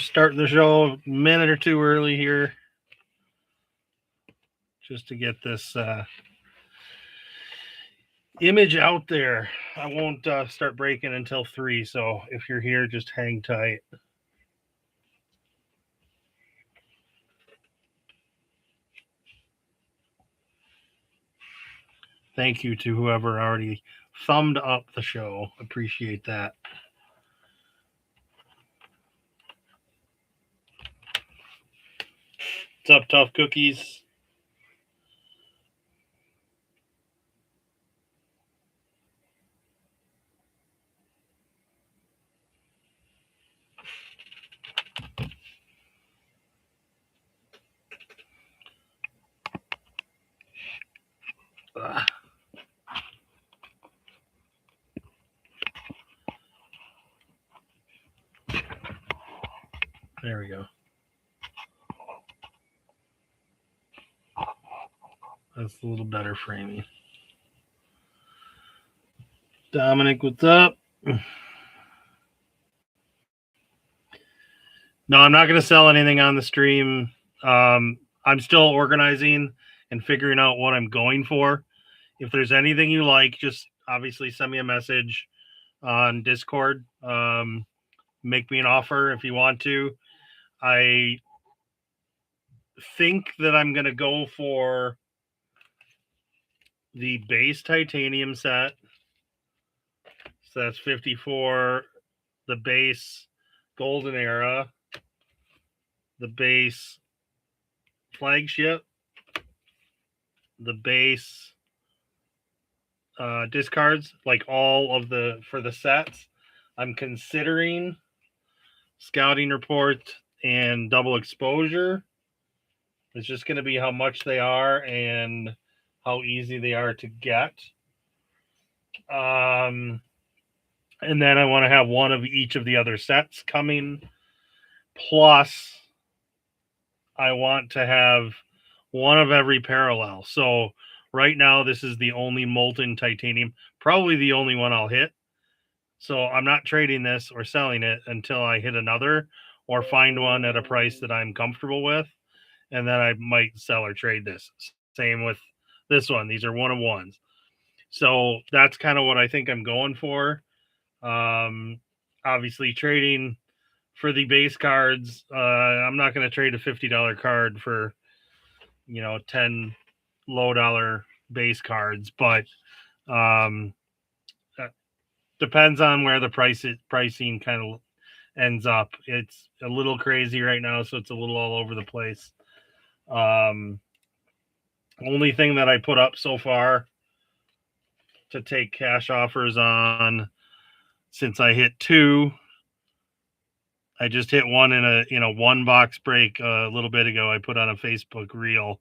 start the show a minute or two early here, just to get this image out there. I won't start breaking until 3, so if you're here, just hang tight. Thank you to whoever already thumbed up the show. Appreciate that. What's up, Tough Cookies? Ugh. There we go. That's a little better framing. Dominic, what's up? No, I'm not going to sell anything on the stream. I'm still organizing and figuring out what I'm going for. If there's anything you like, just obviously send me a message on Discord. Make me an offer if you want to. I think that I'm going to go for the base titanium set. So that's 54, the base golden era, the base flagship, the base discards, like all of the for the sets. I'm considering scouting report and double exposure. It's just going to be how much they are and how easy they are to get. And then I want to have one of each of the other sets coming. Plus, I want to have one of every parallel. So right now, this is the only molten titanium, probably the only one I'll hit. So I'm not trading this or selling it until I hit another or find one at a price that I'm comfortable with. And then I might sell or trade this. Same with this one. These are one of ones. So that's kind of what I think I'm going for. Obviously, trading for the base cards, I'm not going to trade a $50 card for, 10 low dollar base cards, but depends on where the pricing kind of ends up. It's a little crazy right now, so it's a little all over the place. Only thing that I put up so far to take cash offers on, since I hit 2, I just hit one in a one box break a little bit ago. I put on a Facebook reel.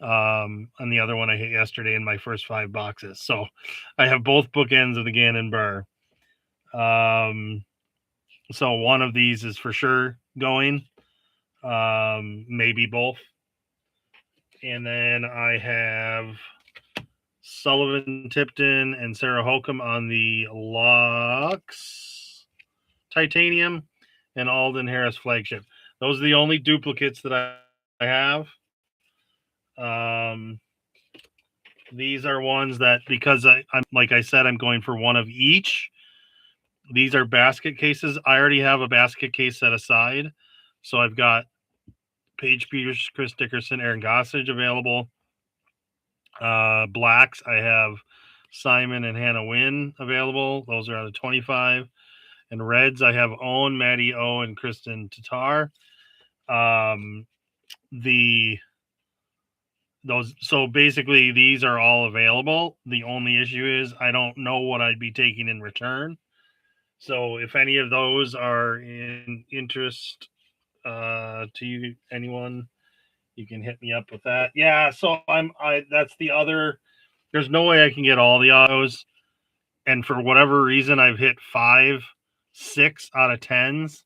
And the other one I hit yesterday in my first 5 boxes. So I have both bookends of the Gannon Burr. So one of these is for sure going. Maybe both. And then I have Sullivan Tipton and Sarah Holcomb on the Lux Titanium and Alden Harris Flagship. Those are the only duplicates that I have. These are ones that, because I'm like I said, I'm going for one of each. These are basket cases. I already have a basket case set aside. So I've got Paige Peters, Chris Dickerson, Aaron Gossage available. Blacks, I have Simon and Hannah Wynn available. Those are out of 25. And reds, I have Owen, Maddie O, and Kristen Tatar. So basically these are all available. The only issue is I don't know what I'd be taking in return. So if any of those are in interest to you, anyone, you can hit me up with that. Yeah, so that's the other. There's no way I can get all the autos, and for whatever reason, I've hit 5, 6 out of 10s,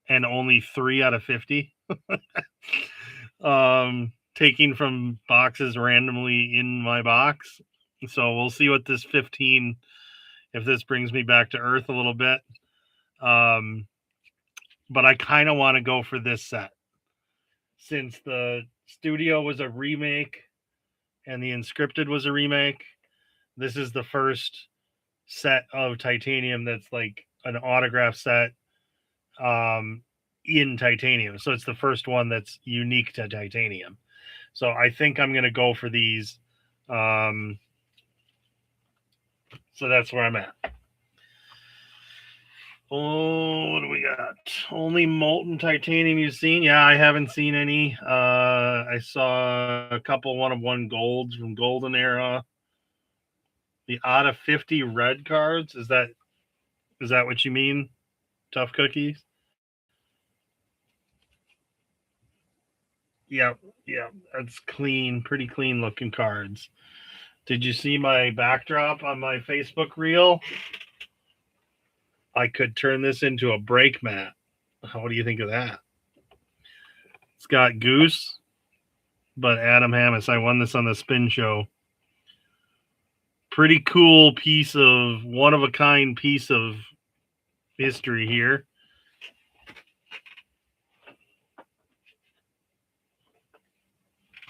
and only 3 out of 50. Taking from boxes randomly in my box. So we'll see what this 15, if this brings me back to earth a little bit. but I kind of want to go for this set. Since the Studio was a remake and the Inscripted was a remake, this is the first set of Titanium that's like an autograph set in Titanium. So it's the first one that's unique to Titanium. So I think I'm going to go for these. So that's where I'm at. Oh, what do we got? Only molten titanium you've seen? Yeah, I haven't seen any. I saw a couple 1-of-1 golds from Golden Era. The out of 50 red cards. Is that what you mean? Tough cookies? Yeah, that's clean, pretty clean looking cards. Did you see my backdrop on my Facebook reel? I could turn this into a break mat. What do you think of that? It's got Goose, but Adam Hammis. I won this on the spin show. Pretty cool piece of one-of-a-kind piece of history here.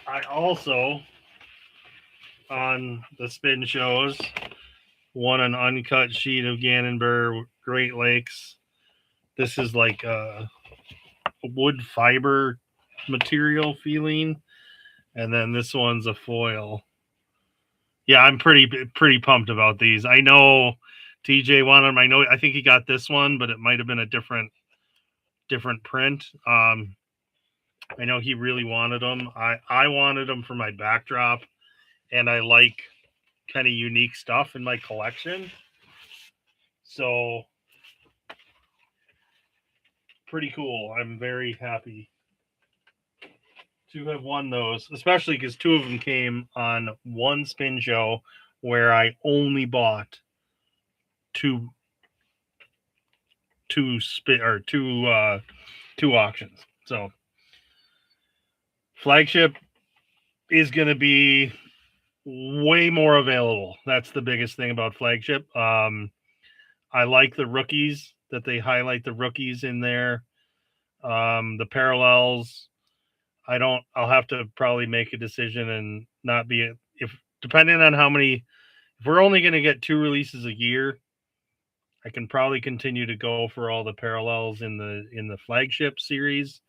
I also, on the spin shows, won an uncut sheet of Gannon Great Lakes. This is like a wood fiber material feeling, and then this one's a foil. Yeah, I'm pretty pumped about these. I know TJ wanted them. I think he got this one, but it might have been a different print. I know he really wanted them. I wanted them for my backdrop, and I like kind of unique stuff in my collection. So pretty cool. I'm very happy to have won those, especially because 2 of them came on one spin show where I only bought two auctions. So flagship is going to be way more available. That's the biggest thing about flagship. I like the rookies, that they highlight the rookies in there. The parallels, I'll have to probably make a decision and not be, if depending on how many, if we're only going to get 2 releases a year, I can probably continue to go for all the parallels in the flagship series,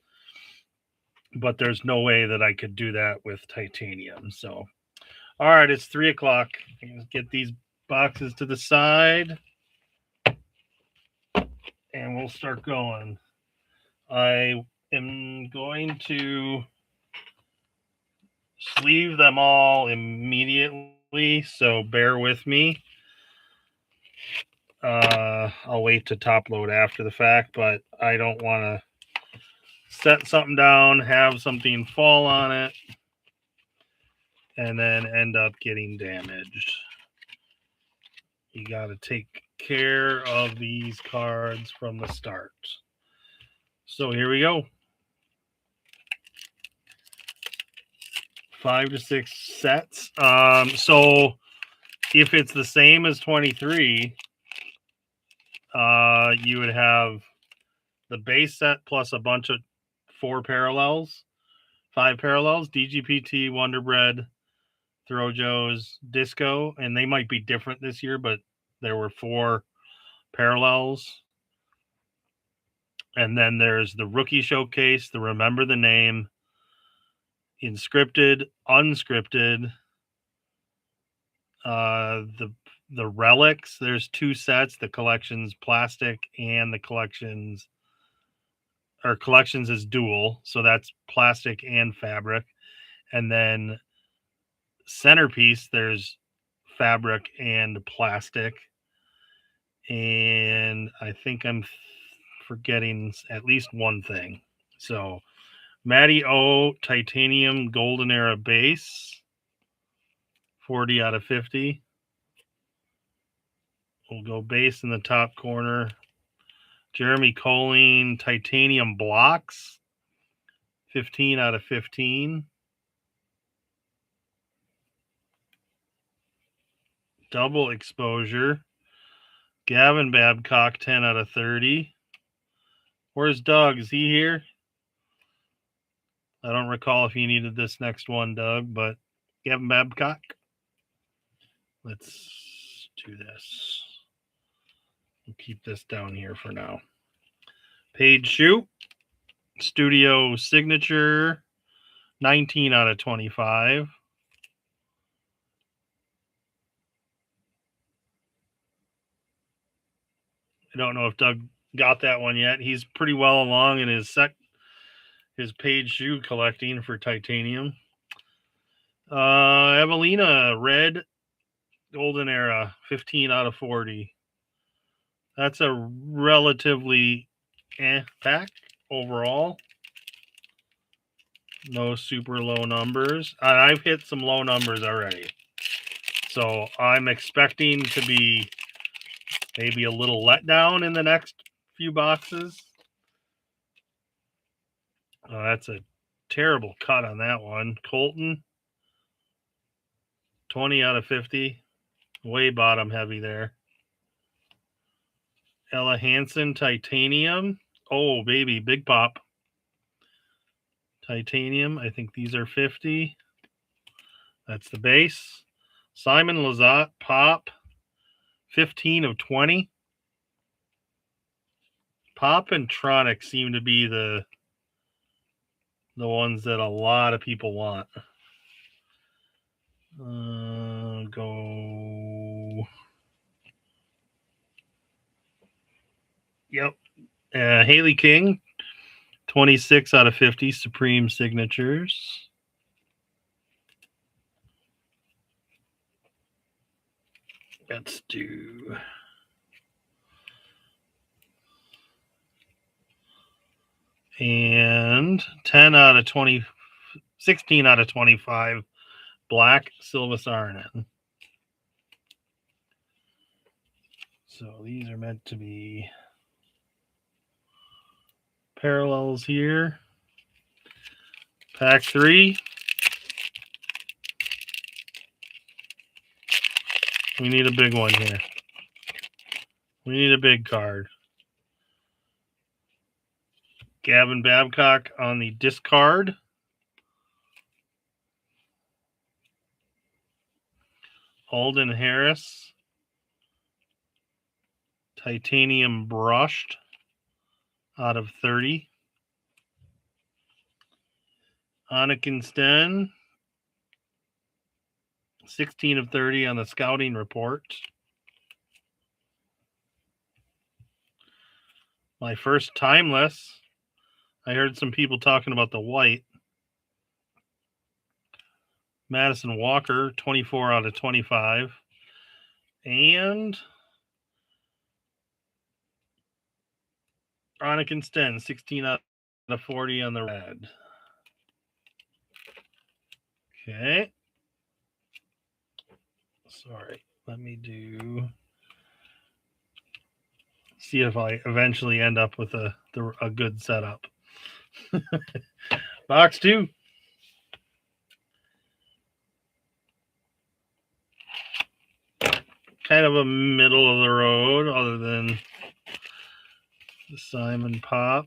but there's no way that I could do that with Titanium. So, all right, it's 3:00. Let's get these boxes to the side, and we'll start going. I am going to sleeve them all immediately, so bear with me. I'll wait to top load after the fact, but I don't want to set something down, have something fall on it, and then end up getting damaged. You got to take care of these cards from the start. So here we go. 5 to 6 sets. So if it's the same as 23, you would have the base set plus a bunch of 5 parallels, DGPT, Wonder Bread, Throjo's, Disco, and they might be different this year, but there were 4 parallels. And then there's the rookie showcase, the Remember the Name, Inscripted, Unscripted, the relics. There's 2 sets, the collections plastic and the collections is dual, so that's plastic and fabric. And then centerpiece, there's fabric and plastic. And I think I'm forgetting at least one thing. So Matty O Titanium Golden Era base, 40 out of 50. We'll go base in the top corner. Jeremy Colleen Titanium blocks, 15 out of 15. Double exposure. Gavin Babcock, 10 out of 30. Where's Doug? Is he here? I don't recall if you needed this next one, Doug, but Gavin Babcock. Let's do this. We'll keep this down here for now. Page shoe. Studio signature. 19 out of 25. I don't know if Doug got that one yet. He's pretty well along in his page shoe collecting for titanium. Evelina, red, golden era, 15 out of 40. That's a relatively pack overall. No super low numbers. I've hit some low numbers already. So I'm expecting to be maybe a little let down in the next few boxes. Oh, that's a terrible cut on that one. Colton, 20 out of 50. Way bottom heavy there. Ella Hansen, titanium. Oh, baby, big pop. Titanium. I think these are 50. That's the base. Simon Lizotte, pop. 15 of 20. Pop and Tronic seem to be the ones that a lot of people want. Go. Yep. Haley King, 26 out of 50 Supreme signatures. Let's do. And 10 out of 20, 16 out of 25 black Silva Saarinen. So these are meant to be parallels here. Pack 3. We need a big one here. We need a big card. Gavin Babcock on the discard. Alden Harris. Titanium brushed out of 30. Anakin Sten. 16 of 30 on the scouting report. My first timeless. I heard some people talking about the white. Madison Walker, 24 out of 25. And Anakin Sten, 16 out of 40 on the red. Okay. Sorry. Let me see if I eventually end up with a good setup. Box 2. Kind of a middle of the road, other than the Simon Pop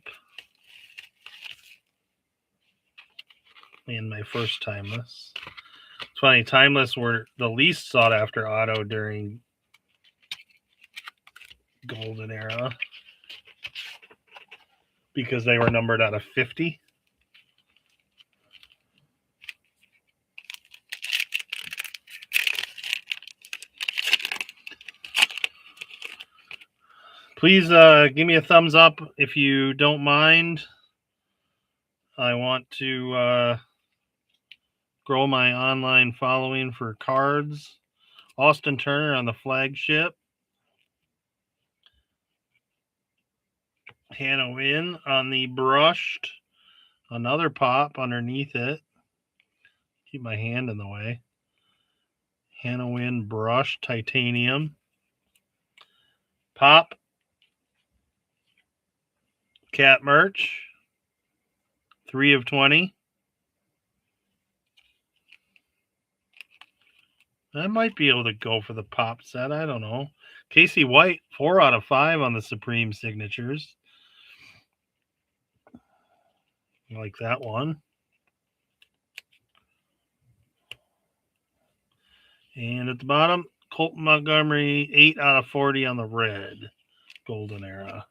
and my first timeless. It's funny, timeless were the least sought after auto during golden era because they were numbered out of 50. Please give me a thumbs up if you don't mind. I want to grow my online following for cards. Austin Turner on the flagship. Hannah Wynn on the brushed. Another pop underneath it. Keep my hand in the way. Hannah Wynn brushed titanium. Pop. Cat merch. 3 of 20. I might be able to go for the pop set. I don't know. Casey White, 4 out of 5 on the Supreme signatures. I like that one. And at the bottom, Colton Montgomery, 8 out of 40 on the red. Golden era.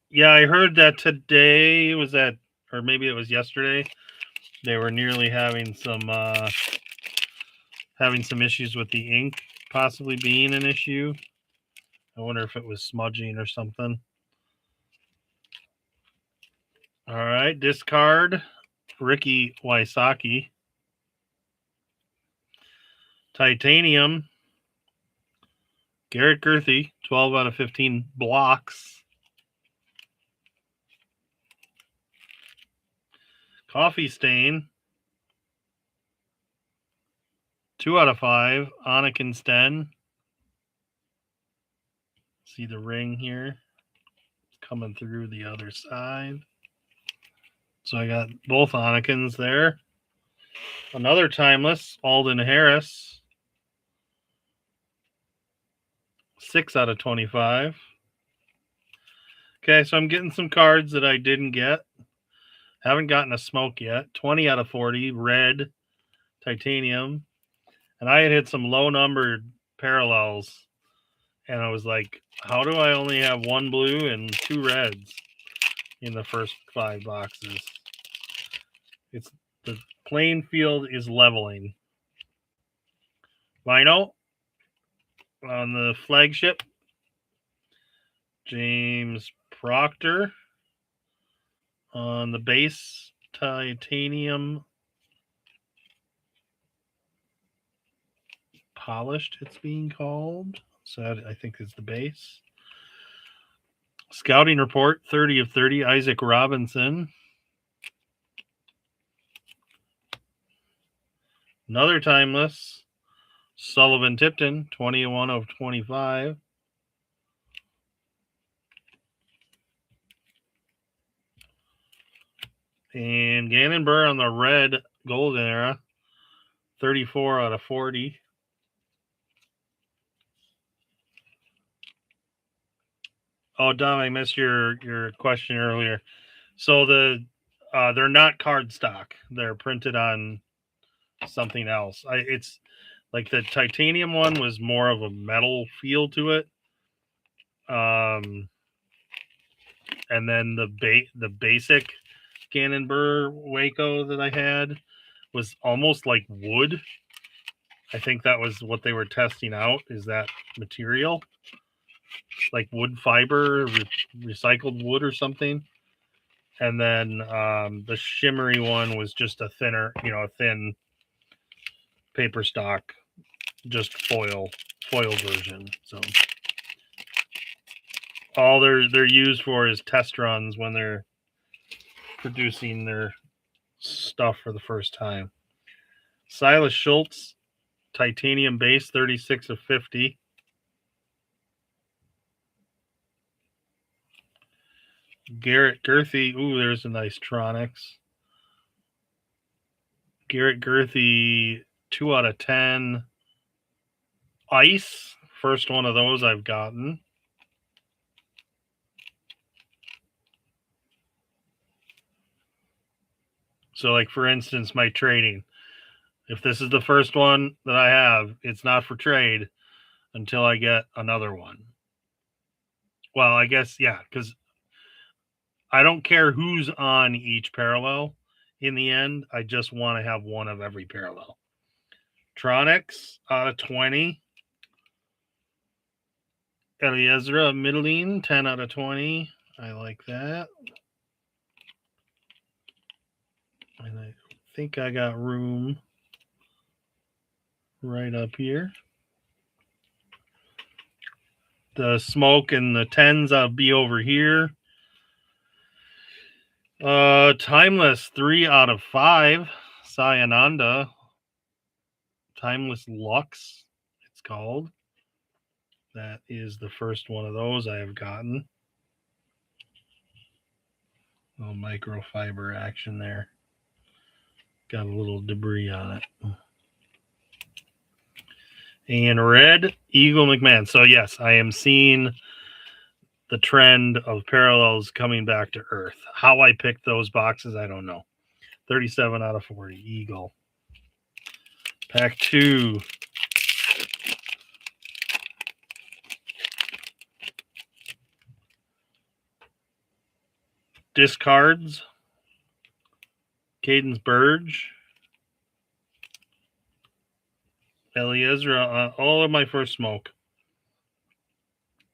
Yeah, I heard that today was that, or maybe it was yesterday. They were nearly having some issues with the ink possibly being an issue. I wonder if it was smudging or something. All right, discard Ricky Wysocki. Titanium Garrett Gurthie, 12 out of 15 blocks. Coffee Stain, 2 out of 5. Anakin Sten. See the ring here coming through the other side. So I got both Anakins there. Another timeless, Alden Harris. 6 out of 25. Okay, so I'm getting some cards that I didn't get. Haven't gotten a smoke yet. 20 out of 40, red, titanium. And I had hit some low-numbered parallels. And I was like, how do I only have 1 blue and 2 reds in the first 5 boxes? It's the playing field is leveling. Vinyl on the flagship. James Proctor on the base. Titanium polished, it's being called. So that, I think, is the base. Scouting report, 30 of 30, Isaac Robinson. Another timeless, Sullivan Tipton, 21 of 25. And Gannon Burr on the red golden era, 34 out of 40. Oh, Dom, I missed your question earlier. So they're not cardstock. They're printed on something else. It's like the titanium one was more of a metal feel to it. And then the basic Gannon Burr Waco that I had was almost like wood. I think that was what they were testing out, is that material. Like wood fiber, recycled wood or something. And then the shimmery one was just a thin paper stock, just foil version. So all they're used for is test runs when they're producing their stuff for the first time. Silas Schultz, titanium base, 36 of 50. Garrett Gurthie, ooh, there's a nice Tronics. Garrett Gurthie, 2 out of 10. Ice, first one of those I've gotten. So, like, for instance, my trading. If this is the first one that I have, it's not for trade until I get another one. Well, I guess, yeah, because I don't care who's on each parallel in the end. I just want to have one of every parallel. Tronics out of 20. Eliezra Middling, 10 out of 20. I like that. And I think I got room right up here. The smoke and the 10s, I'll be over here. Timeless, 3 out of 5. Sayananda. Timeless Lux, it's called. That is the first one of those I have gotten. A little microfiber action there. Got a little debris on it. And red, Eagle McMahon. So, yes, I am seeing the trend of parallels coming back to earth. How I picked those boxes, I don't know. 37 out of 40, Eagle. Pack 2. Discards. Cadence Burge. Eliezer, all of my first smoke.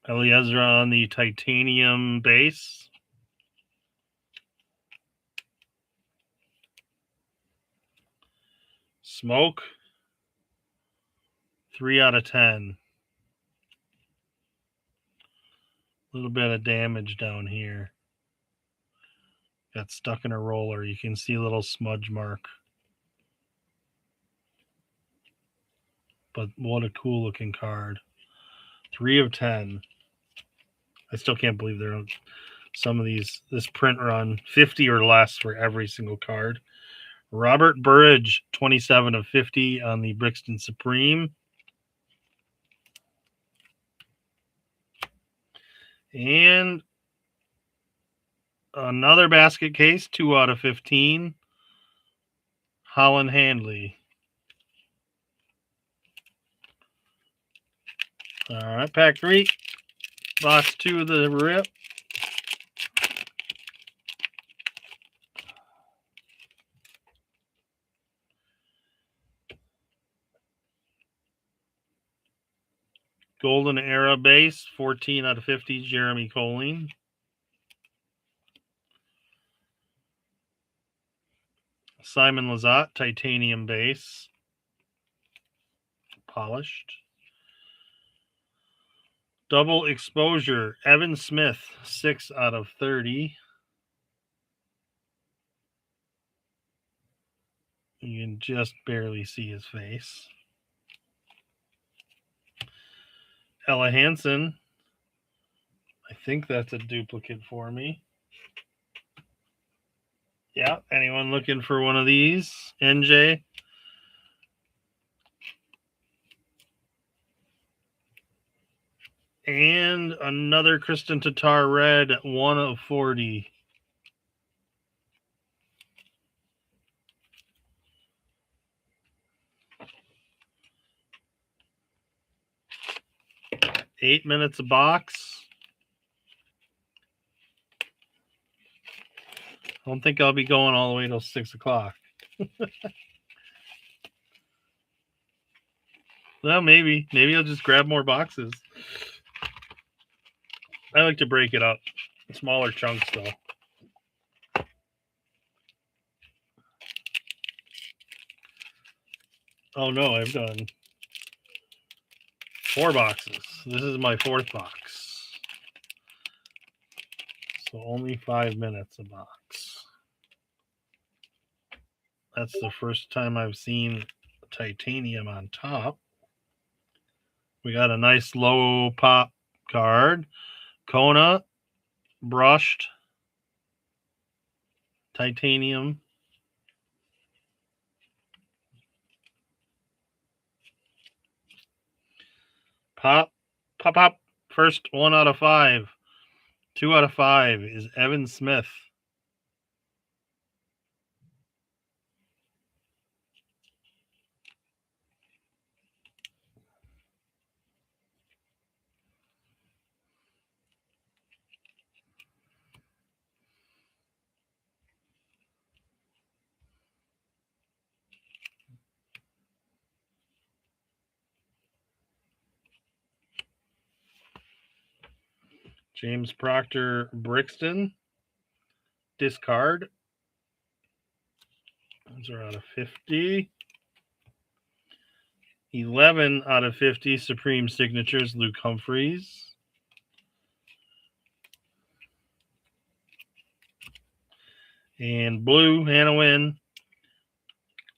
Eliezer on the titanium base. Smoke. 3 out of 10. A little bit of damage down here. Got stuck in a roller. You can see a little smudge mark. But what a cool looking card. 3 of 10. I still can't believe there are some of these. This print run, 50 or less for every single card. Robert Burridge, 27 of 50 on the Brixton Supreme. And another basket case, 2 out of 15. Holland Handley. All right, pack 3. Box 2 of the rip. Golden Era base, 14 out of 50, Jeremy Colleen. Simon Lizotte, titanium base. Polished. Double exposure, Evan Smith, 6 out of 30. You can just barely see his face. Ella Hansen. I think that's a duplicate for me. Yeah, anyone looking for one of these? NJ. And another Kristen Tatar red, 1 of 40. $8 a box. I don't think I'll be going all the way till 6 o'clock. Well, maybe. Maybe I'll just grab more boxes. I like to break it up. Smaller chunks, though. Oh, no, I've done 4 boxes. This is my 4th box. So only 5 minutes a box. That's the first time I've seen titanium on top. We got a nice low pop card. Kona, brushed, titanium. Pop. First 1 out of 5. 2 out of 5 is Evan Smith. James Proctor, Brixton. Discard. Those are out of 50. 11 out of 50 Supreme Signatures, Luke Humphreys. And blue, Hannah Wynn.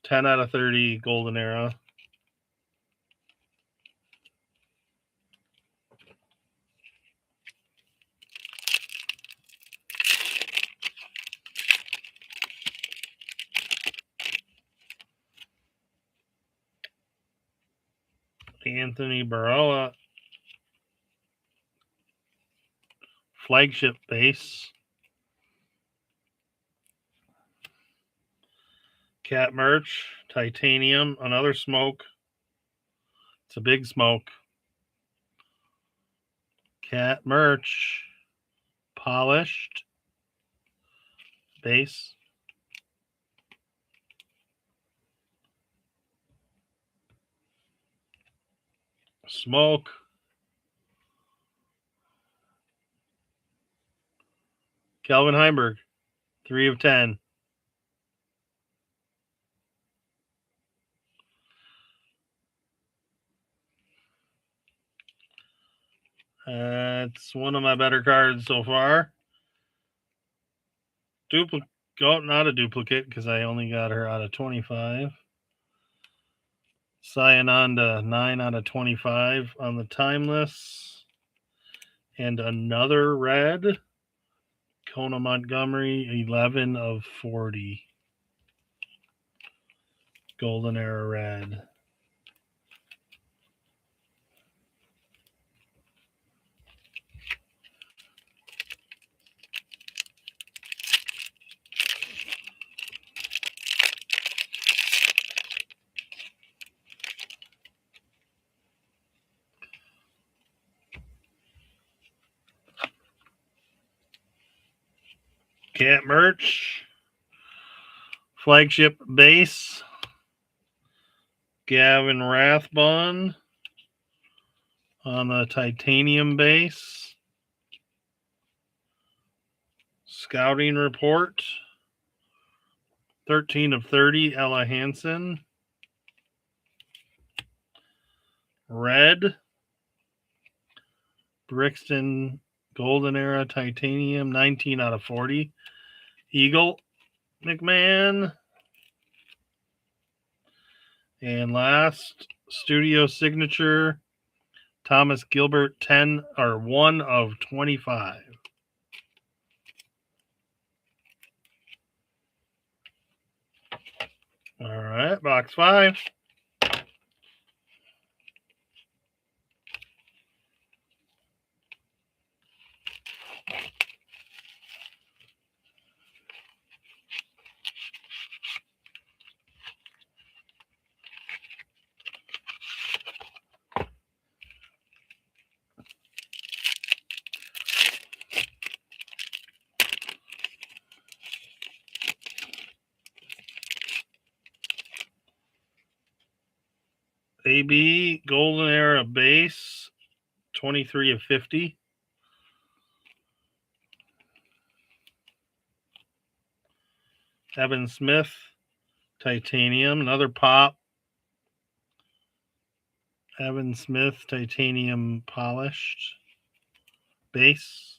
10 out of 30, Golden Era. Anthony Barella. flagship base. Cat merch, titanium, another smoke. It's a big smoke. Cat merch, polished base. Smoke. Calvin Heimberg, 3 of 10. It's one of my better cards so far. Not a duplicate because I only got her out of 25. Cyanonda, 9 out of 25 on the timeless. And another red. Kona Montgomery, 11 of 40. Golden Era red. Cat merch. Flagship base. Gavin Rathbun on the titanium base. Scouting report. 13 of 30, Ella Hansen. Red. Brixton Golden Era Titanium, 19 out of 40. Eagle McMahon. And last, studio signature, Thomas Gilbert, 1 of 25. All right, box 5. AB Golden Era base, 23 of 50. Evan Smith, titanium, another pop. Evan Smith, titanium polished base.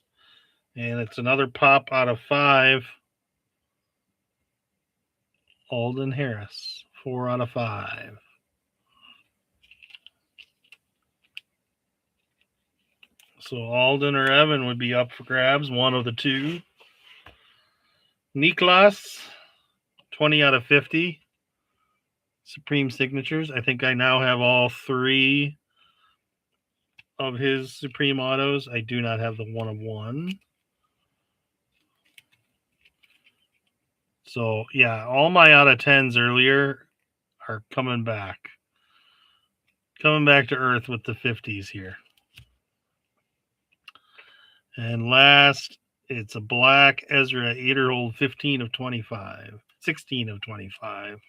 And it's another pop out of 5. Alden Harris, 4 out of 5. So Alden or Evan would be up for grabs, one of the two. Niklas, 20 out of 50. Supreme signatures. I think I now have all 3 of his Supreme autos. I do not have the 1 of 1. So, yeah, all my out of 10s earlier are coming back. Coming back to earth with the 50s here. And last, it's a black Ezra Ederhold, 15 of 25. 16 of 25.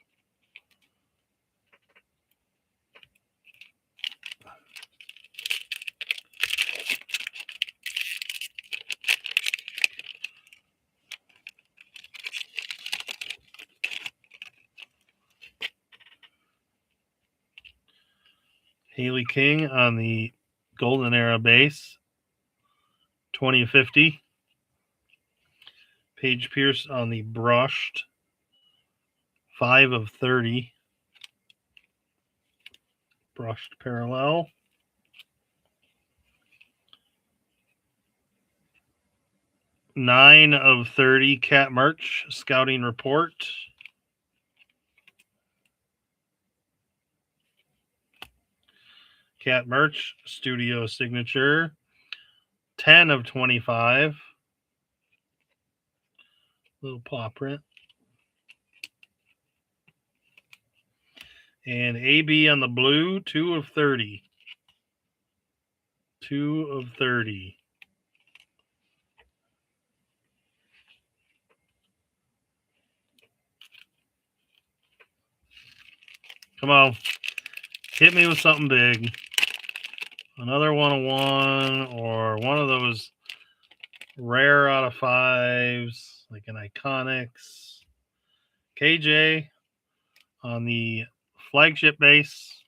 Haley King on the Golden Era base, 20 of 50. Paige Pierce on the brushed, 5 of 30. Brushed parallel. Nine of 30 Cat merch, scouting report. Cat merch, studio signature. 10 of 25. Little paw print. And AB on the blue, 2 of 30. 2 of 30. Come on. Hit me with something big. Another 101 or one of those rare out of 5s, like an Iconics. KJ on the flagship base.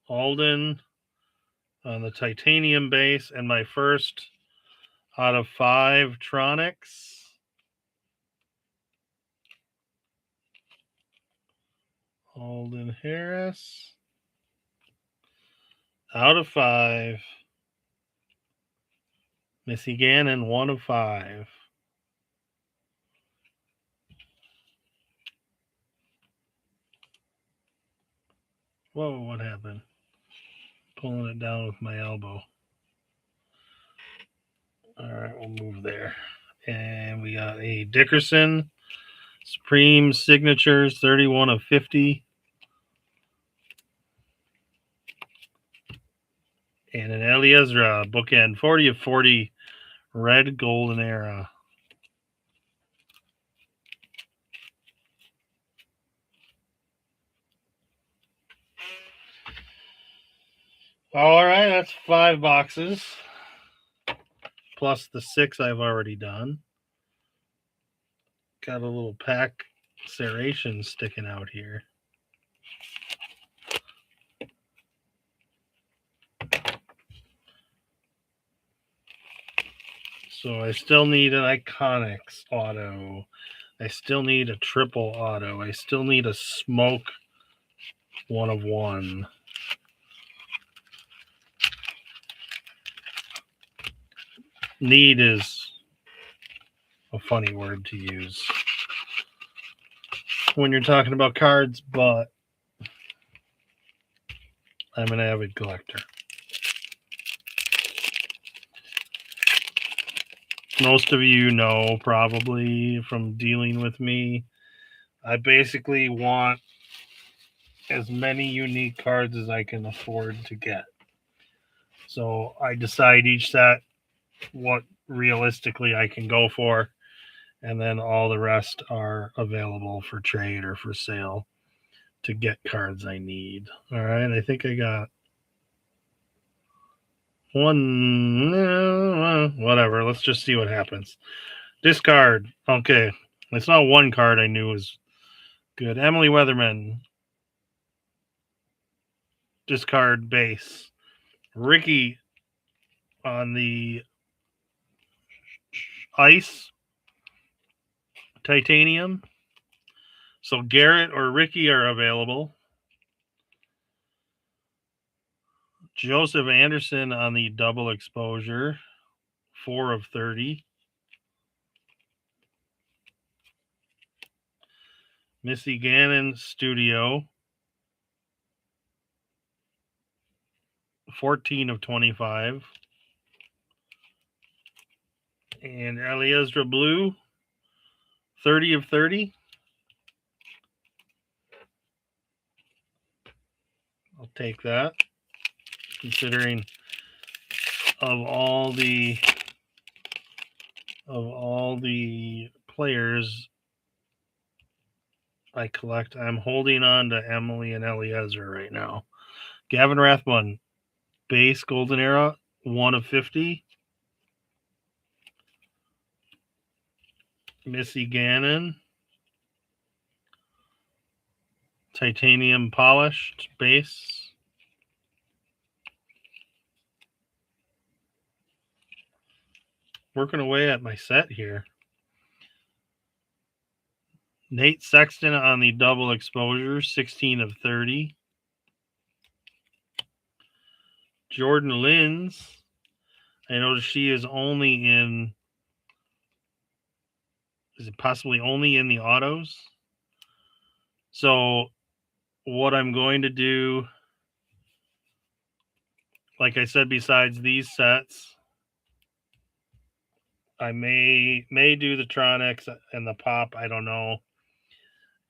Alden on the titanium base. And my first out of 5 Tronics. Alden Harris. Out of 5. Missy Gannon, 1 of 5. Whoa, what happened? Pulling it down with my elbow. All right, we'll move there. And we got a Dickerson Supreme Signatures, 31 of 50. And an Eliezer bookend, 40 of 40, red golden era. All right, that's 5 boxes. Plus the 6 I've already done. Got a little pack serration sticking out here. So I still need an Iconics auto. I still need a triple auto. I still need a smoke 1 of 1. Need is a funny word to use when you're talking about cards, but I'm an avid collector. Most of you know probably from dealing with me, I basically want as many unique cards as I can afford to get. So I decide each set what realistically I can go for, and then all the rest are available for trade or for sale to get cards I need. All right, I think I got one, whatever. Let's just see what happens. Discard. Okay, it's not one card I knew was good. Emily Weatherman. Discard base. Ricky on the ice. Titanium. So Garrett or Ricky are available. Joseph Anderson on the double exposure. 4 of 30. Missy Gannon Studio. 14 of 25. And Eliezer Blue. 30 of 30. I'll take that. Considering of all the players I collect, I'm holding on to Emily and Eliezer right now. Gavin Rathbun, base golden era, 1 of 50. Missy Gannon, titanium polished base. Working away at my set here. Nate Sexton on the double exposure, 16 of 30. Jordan Lins, I noticed she is only in, is it possibly only in the autos? So what I'm going to do like I said, besides these sets, I may do the Tronics and the Pop. I don't know.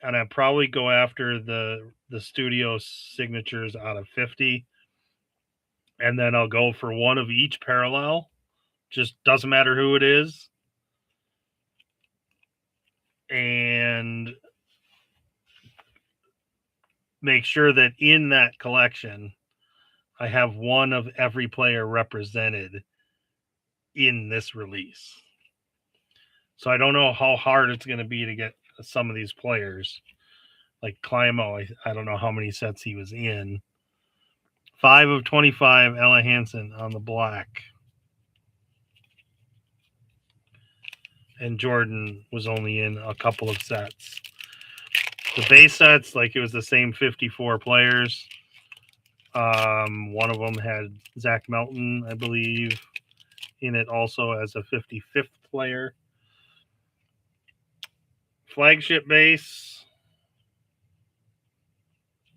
And I'd probably go after the studio signatures out of 50. And then I'll go for one of each parallel. Just doesn't matter who it is. And make sure that in that collection, I have one of every player represented in this release. So I don't know how hard it's going to be to get some of these players. Like Climo, I don't know how many sets he was in. 5 of 25, Ella Hansen on the black. And Jordan was only in a couple of sets. The base sets, like it was the same 54 players. One of them had Zach Melton, I believe, in it also as a 55th player. Flagship base,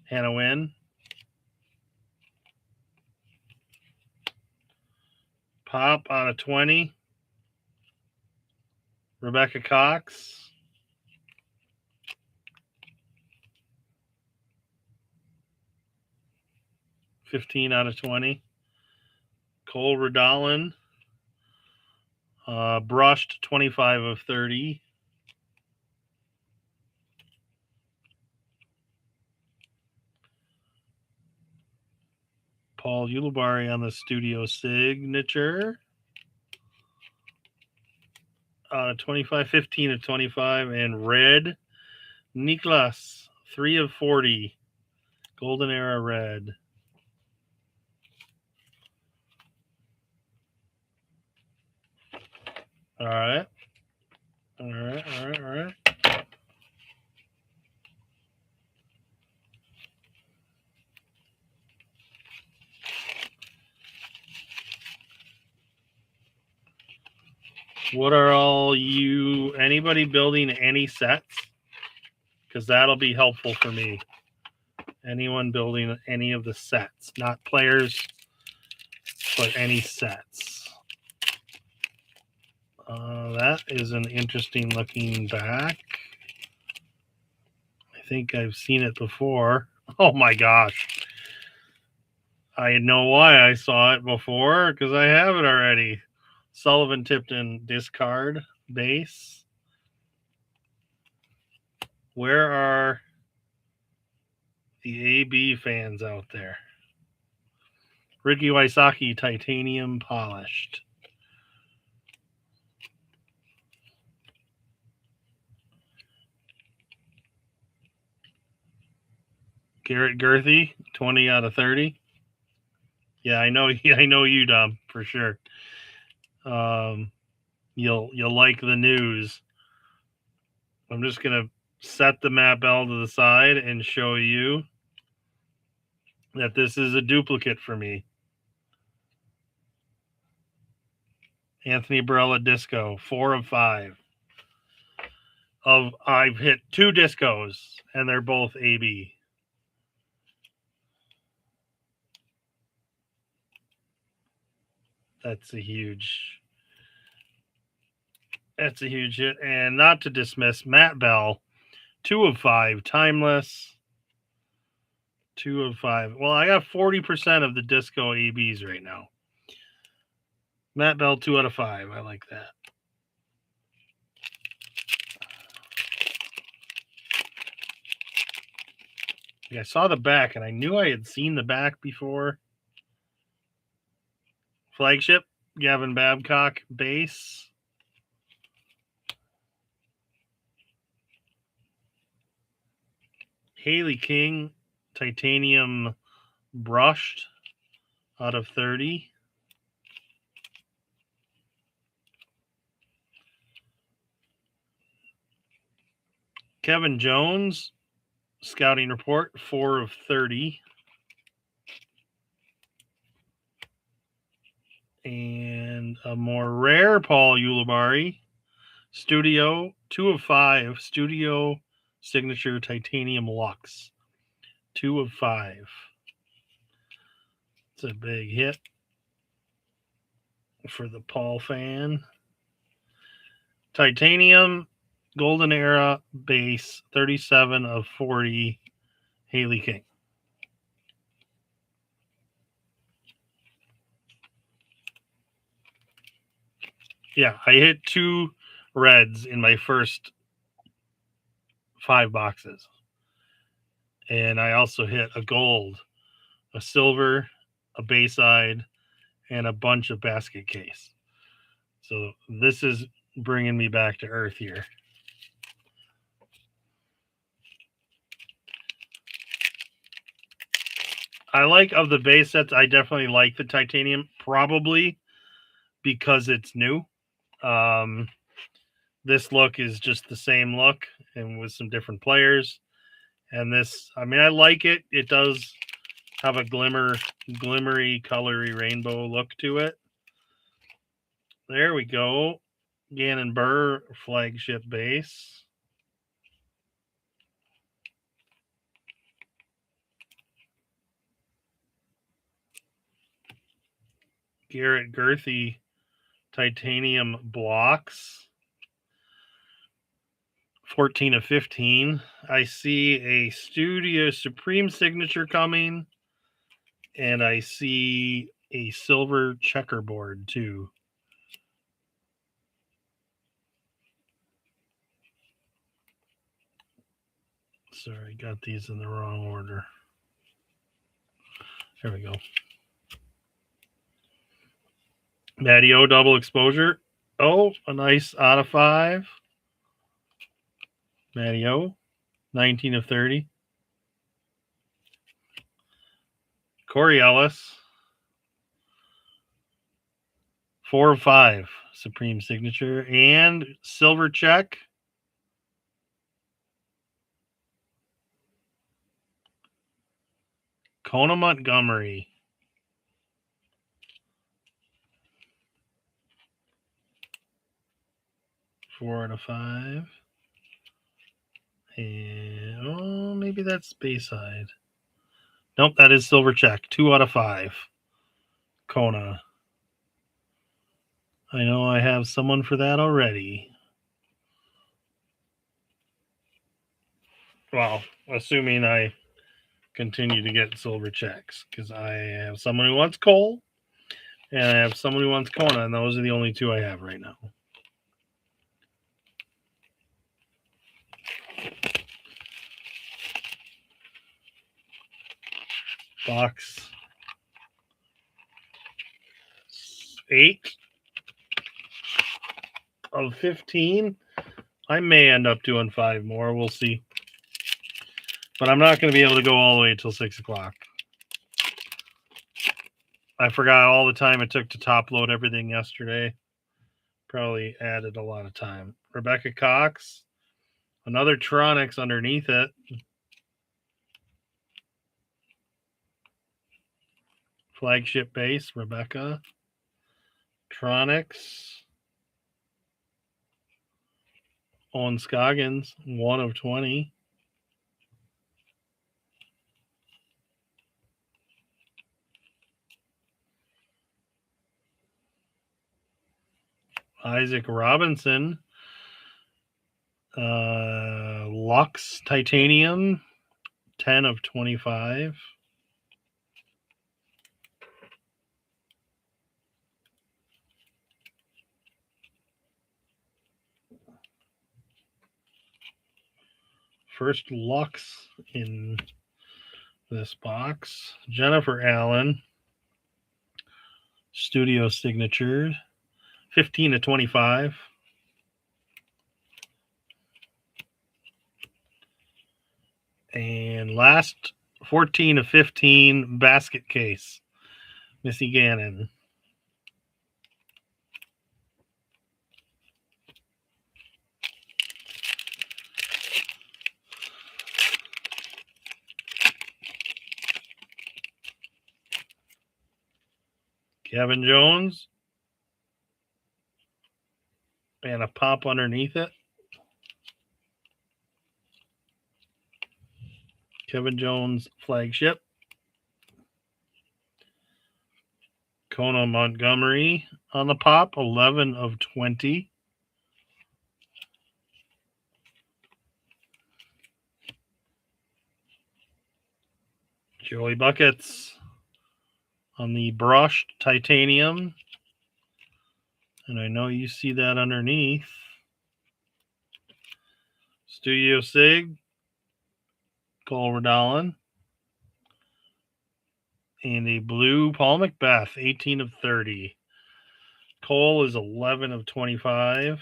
Hannah Wynn. Pop out of 20, Rebecca Cox. $15 out of 20. Cole Redolin. Brushed 25 of 30. Paul Ulibarri on the studio signature. Out of 25, 15 of 25. And red, Niklas, 3 of 40. Golden Era red. All right. What are all you, anybody building any sets? Because that'll be helpful for me. Anyone building any of the sets, not players, but any sets. That is an interesting looking back. I think I've seen it before. Oh my gosh. I know why I saw it before, because I have it already. Sullivan Tipton discard base. Where are the AB fans out there? Ricky Wysocki titanium polished. Garrett Gerthy, 20 out of 30. Yeah, I know you, Dom, for sure. You'll like the news. I'm just gonna set the Matt Bell to the side and show you that this is a duplicate for me. Anthony Barella Disco, 4 of 5. I've hit 2 discos, and they're both AB. That's a huge hit. And not to dismiss Matt Bell, 2 of 5, timeless. 2 of 5. Well, I got 40% of the disco ABs right now. Matt Bell, 2 out of 5. I like that. I saw the back, and I knew I had seen the back before. Flagship, Gavin Babcock, base. Haley King, titanium brushed out of 30. Kevin Jones, scouting report, 4 of 30. And a more rare Paul Ulibarri, studio, 2 of 5, studio signature titanium luxe, 2 of 5. It's That's a big hit for the Paul fan. Titanium Golden Era base 37 of 40 Haley King. Yeah, I hit 2 reds in my first 5 boxes. And I also hit a gold, a silver, a Bayside, and a bunch of basket case. So this is bringing me back to earth here. I like, of the base sets, I definitely like the Titanium, probably because it's new. This look is just the same look and with some different players. And this, I mean, I like it. It does have a glimmery, colory rainbow look to it. There we go. Gannon Burr flagship base. Garrett Girthy titanium blocks. 14 of 15. I see a Studio Supreme signature coming, and I see a silver checkerboard too. Sorry, got these in the wrong order. There we go. Matty O double exposure. Oh, a nice out of 5. Matty O, 19 of 30. Corey Ellis, 4 of 5. Supreme signature and silver check. Kona Montgomery. Four out of 5. And maybe that's Bayside. Nope, that is silver check. 2 out of 5. Kona. I know I have someone for that already. Well, assuming I continue to get silver checks, because I have someone who wants Cole and I have someone who wants Kona, and those are the only 2 I have right now. Box 8 of 15. I may end up doing 5 more. We'll see. But I'm not going to be able to go all the way until 6 o'clock. I forgot all the time it took to top load everything yesterday. Probably added a lot of time. Rebecca Cox. Another Tronics underneath it. Flagship base, Rebecca. Tronics. Owen Scoggins, 1 of 20. Isaac Robinson. Lux Titanium, 10 of 25. First Lux in this box. Jennifer Allen. Studio signature. 15 of 25. And last 14 of 15 basket case. Missy Gannon. Kevin Jones. And a pop underneath it. Kevin Jones flagship. Kona Montgomery on the pop, 11 of 20. Joey Buckets on the brushed titanium. And I know you see that underneath. Studio Sig, Cole Redallen. And a blue Paul McBeth, 18 of 30. Cole is 11 of 25.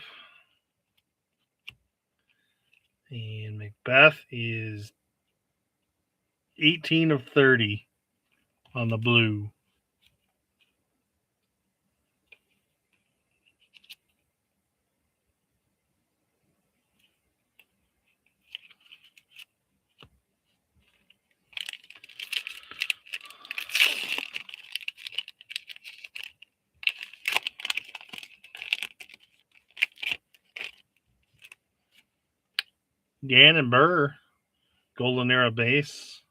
And McBeth is 18 of 30 on the blue. Gannon Burr, Golden Era base,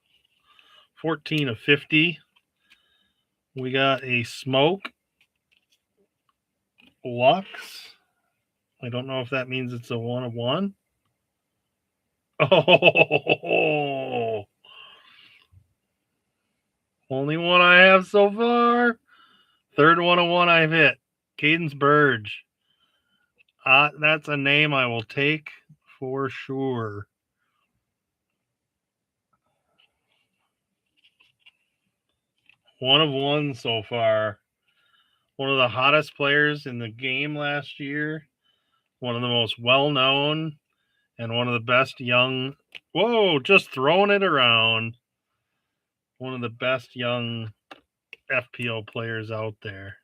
14 of 50. We got a Smoke Lux. I don't know if that means it's a 1 of 1. Oh, only one I have so far. Third 1 of 1 I've hit. Cadence Burge. That's a name I will take for sure. One of 1 so far. One of the hottest players in the game last year. One of the most well-known and one of the best young. Whoa, just throwing it around. One of the best young FPO players out there.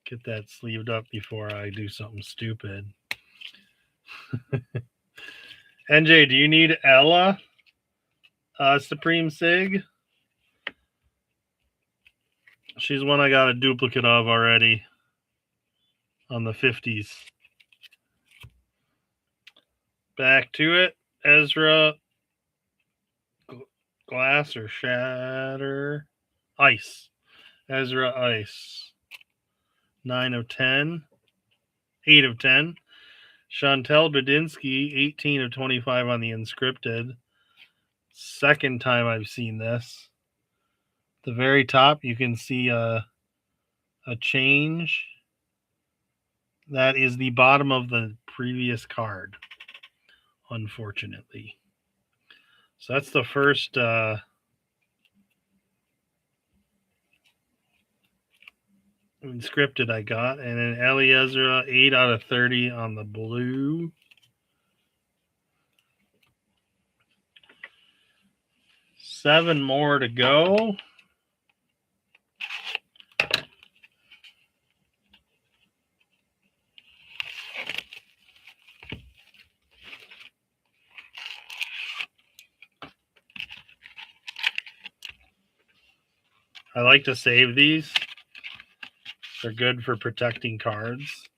Get that sleeved up before I do something stupid. NJ, do you need Ella? Supreme Sig? She's one I got a duplicate of already on the 50s. Back to it. Ezra Glass or Shatter Ice. Ezra Ice. 9 of 10. 8 of 10. Chantel Badinsky, 18 of 25 on the Inscripted. Second time I've seen this. The very top, you can see a change. That is the bottom of the previous card, unfortunately. So that's the first Inscripted I got. And then Eliezer, 8 out of 30 on the blue. Seven more to go. I like to save these. They're good for protecting cards.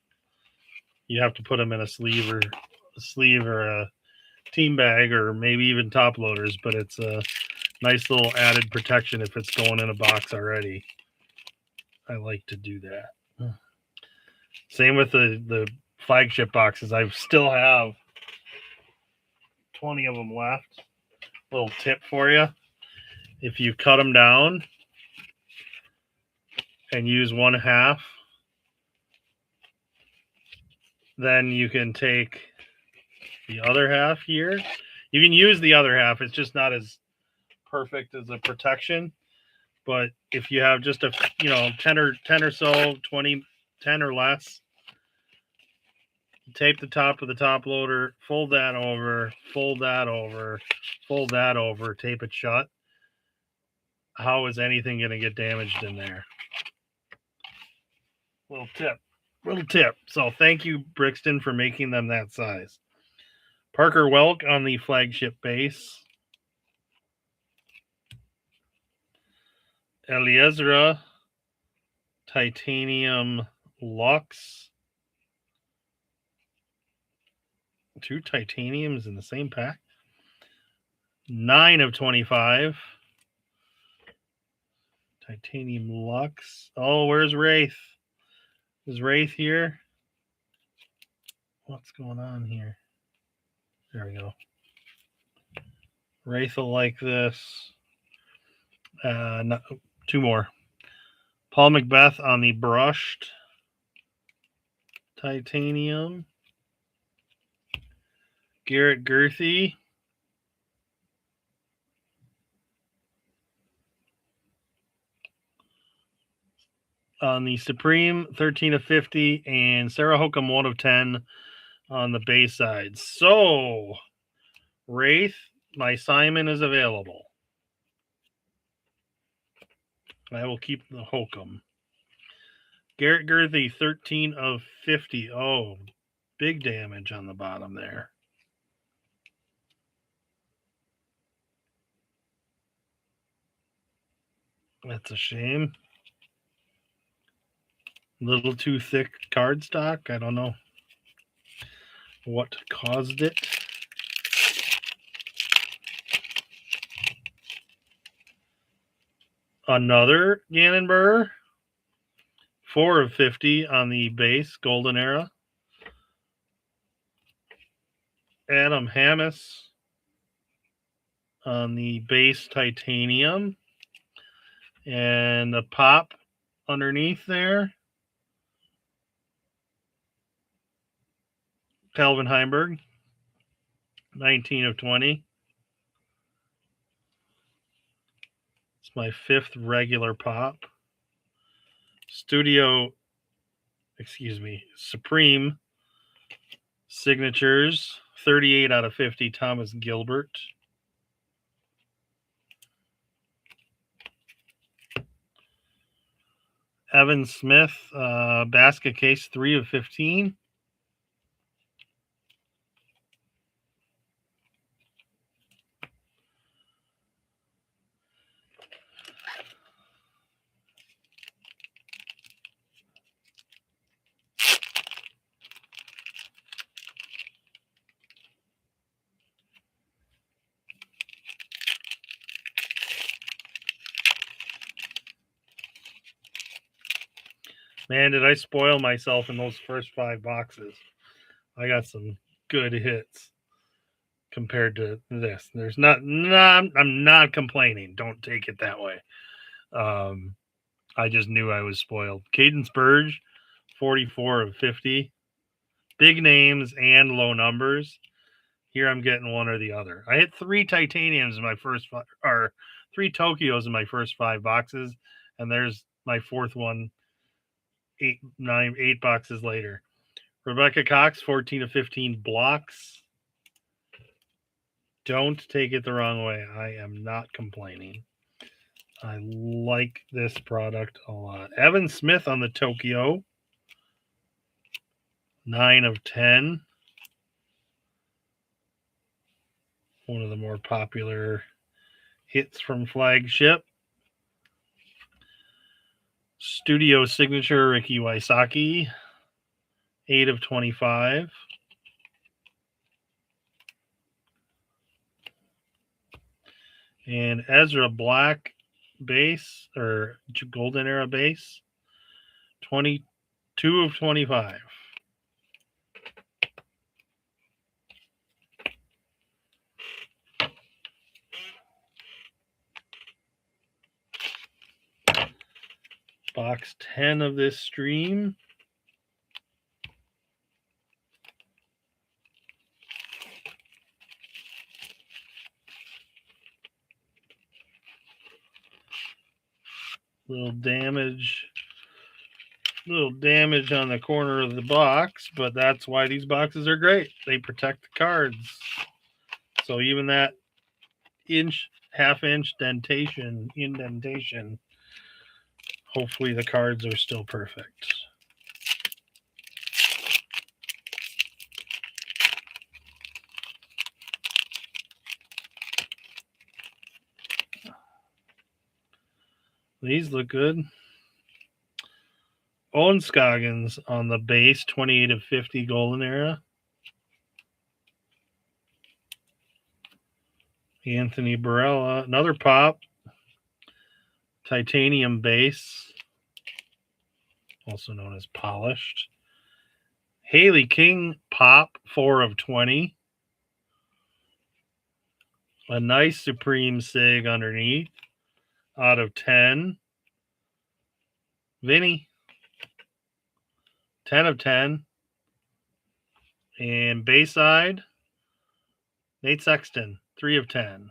You have to put them in a sleeve or a team bag or maybe even top loaders, but it's a nice little added protection if it's going in a box already. I like to do that. Same with the flagship boxes. I still have 20 of them left. Little tip for you. If you cut them down and use 1/2, then you can take the other half here. You can use the other half. It's just not as perfect as a protection. But if you have just a 10 or so, 20, 10 or less, tape the top of the top loader, fold that over, fold that over, fold that over, tape it shut. How is anything going to get damaged in there? Little tip. So thank you, Brixton, for making them that size. Parker Welk on the flagship base. Eliezer Titanium Lux. 2 titaniums in the same pack. 9 of 25. Titanium Lux. Oh, where's Wraith? Is Wraith here? What's going on here? There we go. Wraith will like this. No, two more. Paul Macbeth on the brushed titanium. Garrett Girthy. On the Supreme, 13 of 50, and Sarah Hokum, 1 of 10 on the base side. So, Wraith, my Simon is available. I will keep the Hokum. Garrett Girthy, 13 of 50. Oh, big damage on the bottom there. That's a shame. A little too thick cardstock. I don't know what caused it. Another Gannon Burr. 4 of 50 on the base, Golden Era. Adam Hammis on the base, Titanium. And the pop underneath there, Calvin Heimberg, 19 of 20. It's my 5th regular pop. Supreme Signatures, 38 out of 50, Thomas Gilbert. Evan Smith, basket case, 3 of 15. Man, did I spoil myself in those first 5 boxes. I got some good hits compared to this. I'm not complaining. Don't take it that way. I just knew I was spoiled. Caden Spurge, 44 of 50. Big names and low numbers. Here I'm getting one or the other. I hit 3 titaniums in my first 3 Tokyos in my first 5 boxes, and there's my 4th one 8 boxes later. Rebecca Cox, 14 of 15 blocks. Don't take it the wrong way. I am not complaining. I like this product a lot. Evan Smith on the Tokyo, 9 of 10. One of the more popular hits from Flagship. Studio Signature, Ricky Wysocki, 8 of 25. And Ezra Black base, or Golden Era base, 22 of 25. Box 10 of this stream. Little damage on the corner of the box, but that's why these boxes are great. They protect the cards. So even that half-inch indentation, hopefully the cards are still perfect. These look good. Owen Scoggins on the base, 28 of 50 Golden Era. Anthony Barella, another pop. titanium base, also known as polished. Haley King pop, 4 of 20. A nice Supreme Sig underneath, out of 10. Vinny, 10 of 10. And Bayside, Nate Sexton, 3 of 10.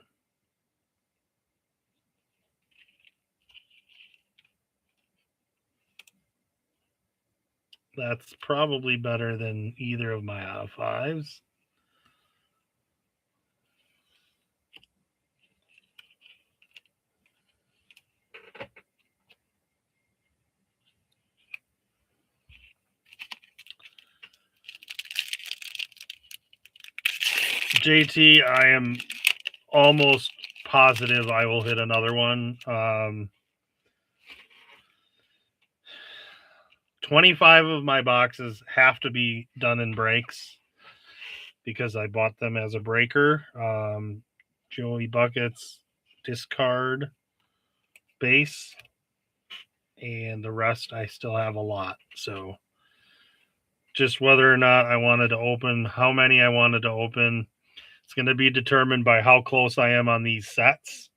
That's probably better than either of my out of 5s. JT, I am almost positive I will hit another one. 25 of my boxes have to be done in breaks because I bought them as a breaker. Joey Buckets, discard, base, and the rest I still have a lot. So just whether or not I wanted to open, how many I wanted to open, it's going to be determined by how close I am on these sets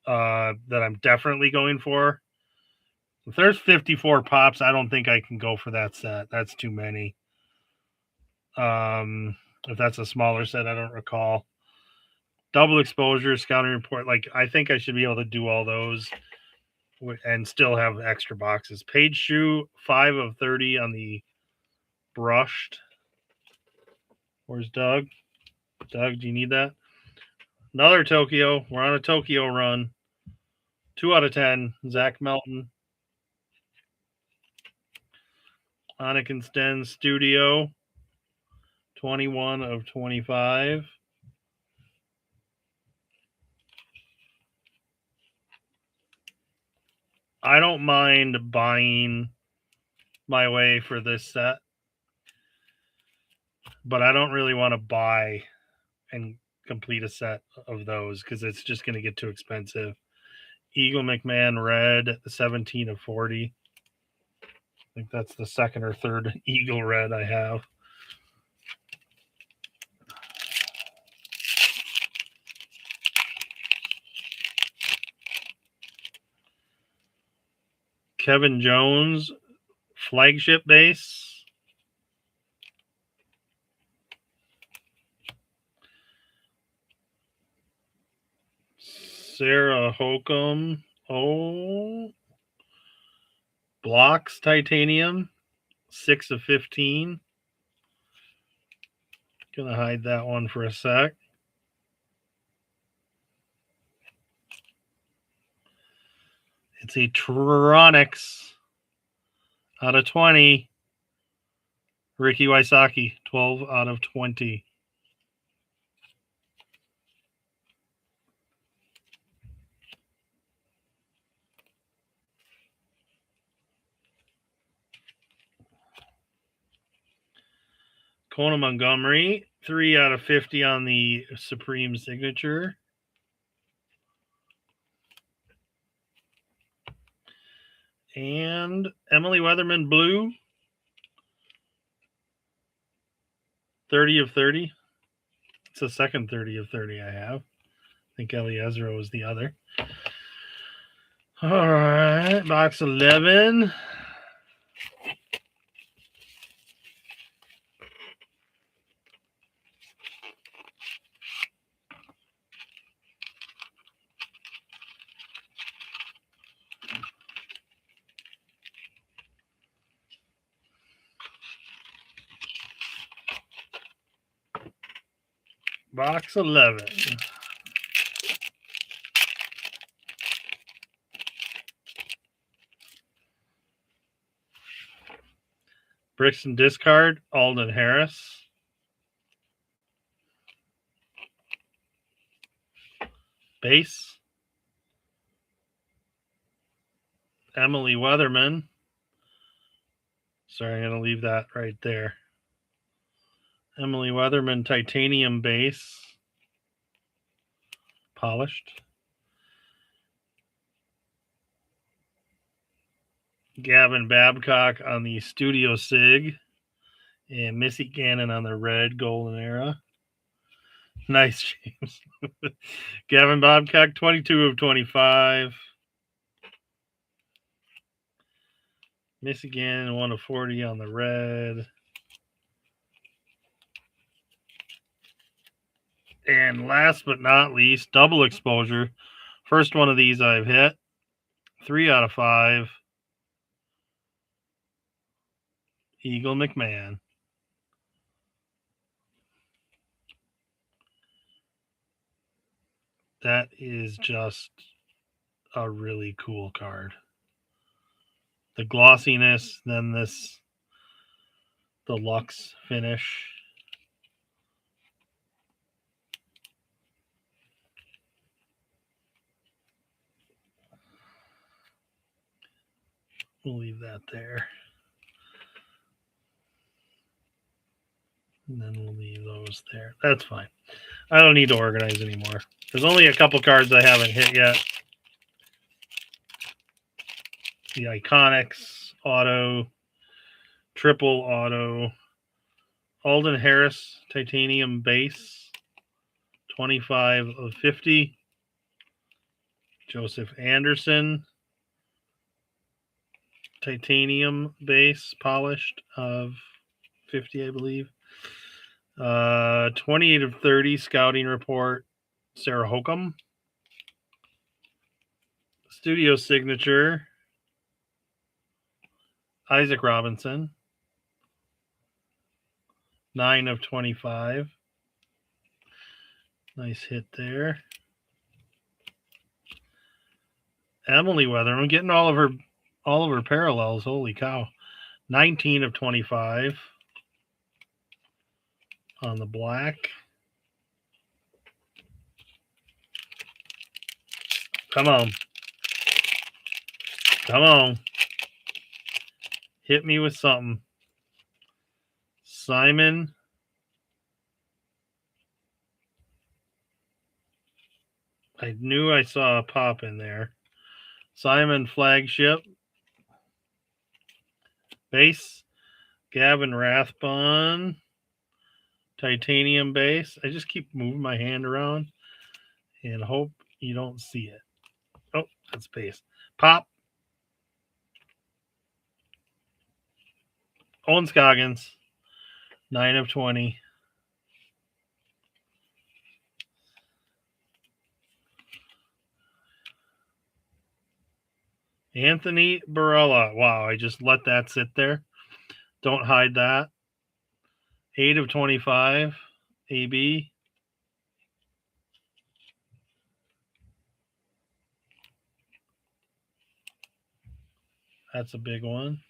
that I'm definitely going for. If there's 54 pops, I don't think I can go for that set. That's too many. If that's a smaller set, I don't recall. Double exposure, scouting report. Like, I think I should be able to do all those and still have extra boxes. Page shoe, 5 of 30 on the brushed. Where's Doug? Doug, do you need that? Another Tokyo. We're on a Tokyo run. 2 out of 10. Zach Melton. Anakin Sten Studio. 21 of 25. I don't mind buying my way for this set, but I don't really want to buy and complete a set of those because it's just going to get too expensive. Eagle McMahon red, 17 of 40. I think that's the second or third Eagle red I have. Kevin Jones, flagship base. Sarah Hokum. Oh. Blocks titanium. 6 of 15. Gonna hide that one for a sec. It's a Tronics out of 20. Ricky Wysocki, 12 out of 20. Conan Montgomery, 3 out of 50 on the Supreme signature. And Emily Weatherman blue, 30 of 30. It's the second 30 of 30 I have. I think Eliezer was the other. All right, box 11. Box 11. Brixton discard, Alden Harris. Base. Emily Weatherman. Sorry, I'm going to leave that right there. Emily Weatherman titanium base. Polished. Gavin Babcock on the Studio Sig. And Missy Gannon on the red Golden Era. Nice, James. Gavin Babcock, 22 of 25. Missy Gannon, 1 of 40 on the red. And last but not least, double exposure. First one of these I've hit. 3 out of 5. Eagle McMahon. That is just a really cool card. The glossiness, then this deluxe finish. We'll leave that there. And then we'll leave those there. That's fine. I don't need to organize anymore. There's only a couple cards I haven't hit yet. The Iconics auto, triple auto, Alden Harris titanium base, 25 of 50. Joseph Anderson titanium base, polished of 50, I believe. 28 of 30 scouting report, Sarah Hokum. Studio signature, Isaac Robinson. 9 of 25. Nice hit there. Emily Weather. I'm getting all of her parallels. Holy cow. 19 of 25 on the black. Come on. Come on. Hit me with something. Simon. I knew I saw a pop in there. Simon flagship. Base. Gavin Rathbun. Titanium base. I just keep moving my hand around and hope you don't see it. Oh, that's base. Pop. Owen Scoggins. 9 of 20. Anthony Barella. Wow, I just let that sit there. Don't hide that. 8 of 25. AB. That's a big one.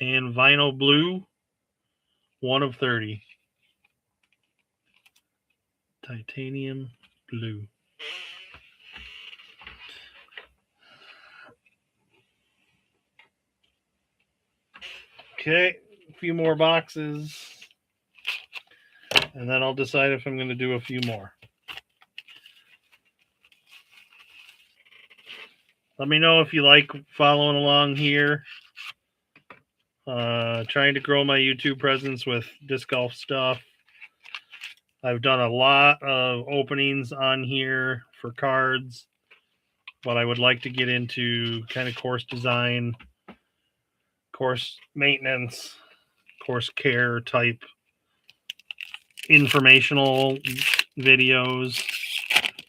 And vinyl blue. 1 of 30. Titanium blue. Okay, a few more boxes. And then I'll decide if I'm going to do a few more. Let me know if you like following along here. Trying to grow my YouTube presence with disc golf stuff. I've done a lot of openings on here for cards, but I would like to get into kind of course design, course maintenance, course care type informational videos.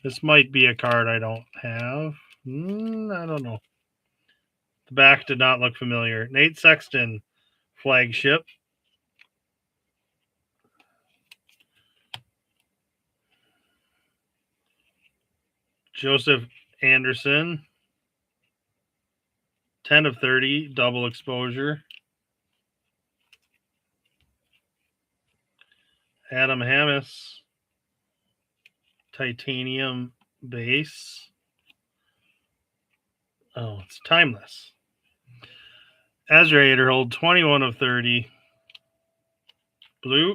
This might be a card I don't have. I don't know. The back did not look familiar. Nate Sexton, flagship. Joseph Anderson, 10 of 30, double exposure. Adam Hammis, titanium base. Oh, it's timeless. Ezra Aderhold, 21 of 30, blue.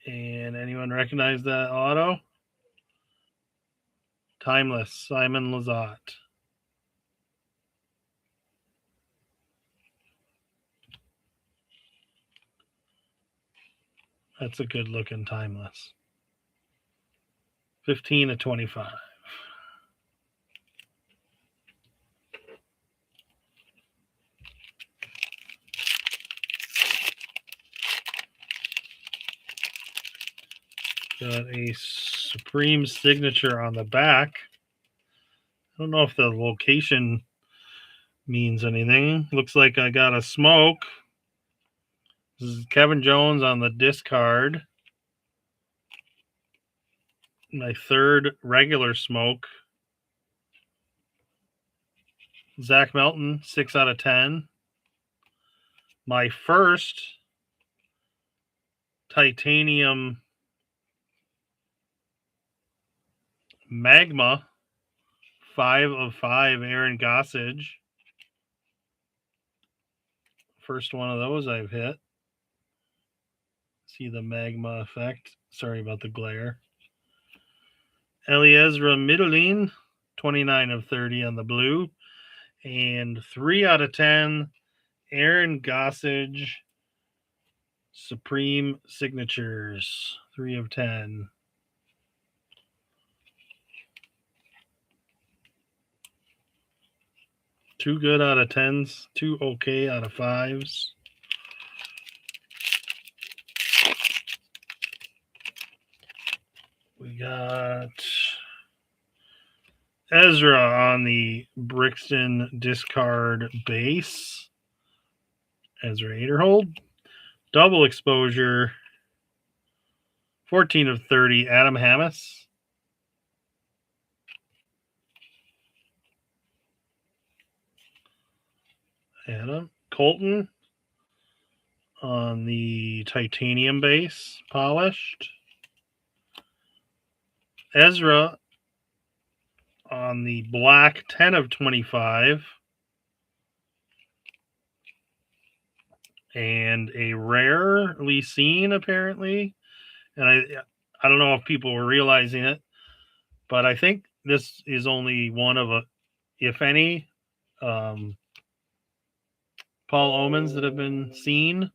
And anyone recognize that auto? Timeless, Simon Lizotte. That's a good looking Timeless. 15/25. Got a Supreme signature on the back. I don't know if the location means anything. Looks like I got a smoke. This is Kevin Jones on the discard. My third regular smoke. Zach Melton, 6/10. My first titanium magma, 5/5, Aaron Gossage. First one of those I've hit. See the magma effect. Sorry about the glare. Eliezra Middleton, 29/30 on the blue. And 3/10, Aaron Gossage, Supreme signatures, 3/10. Two good out of 10s, two okay out of 5s. We got Ezra on the Brixton discard base. Ezra Aderhold. Double exposure, 14/30, Adam Hammis. Adam Colton on the titanium base, polished. Ezra on the black, 10/25. And a rarely seen, apparently. And I don't know if people were realizing it, but I think this is only one of a, if any, Paul Omens that have been seen.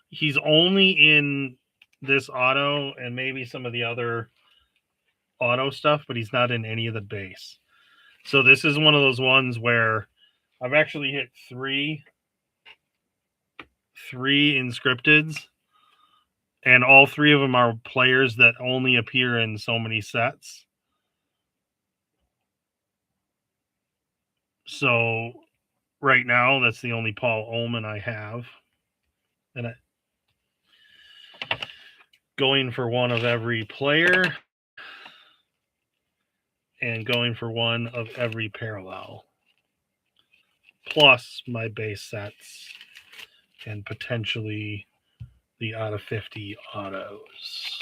He's only in this auto and maybe some of the other auto stuff, but he's not in any of the base. So this is one of those ones where I've actually hit three inscripteds, and all three of them are players that only appear in so many sets. So right now, that's the only Paul Ullman I have. And going for one of every player and going for one of every parallel. Plus my base sets and potentially the out of 50 autos.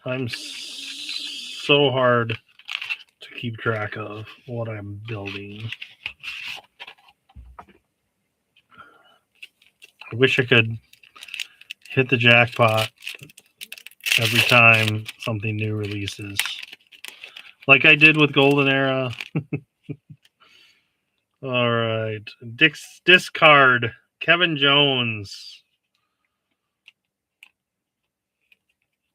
I'm so hard to keep track of what I'm building. I wish I could hit the jackpot every time something new releases, like I did with Golden Era. All right, discard Kevin Jones,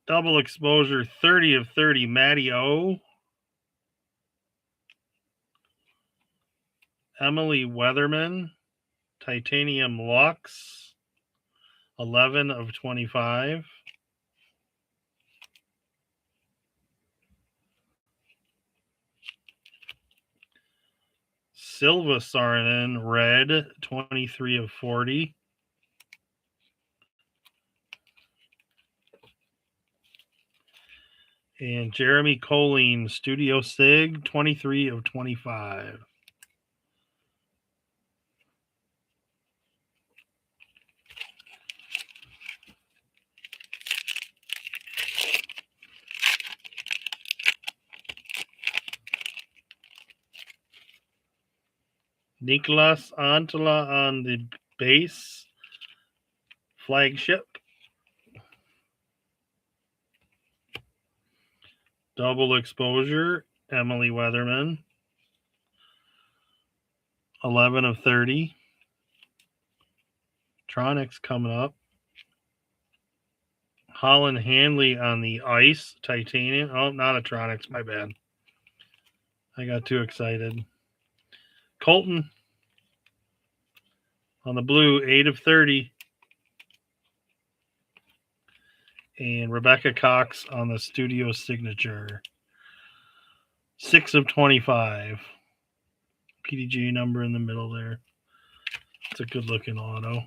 double exposure, 30/30, Matty O. Emily Weatherman, titanium Lux, 11/25. Silva Saarinen, red, 23/40. And Jeremy Colleen, Studio Sig, 23/25. Nicolas Antala on the base, flagship. Double exposure, Emily Weatherman. 11 of 30. Tronics coming up. Holland Hanley on the ice, titanium. Oh, not a Tronics, my bad. I got too excited. Colton on the blue, 8 of 30. And Rebecca Cox on the studio signature, 6 of 25. PDG number in the middle there. It's a good looking auto.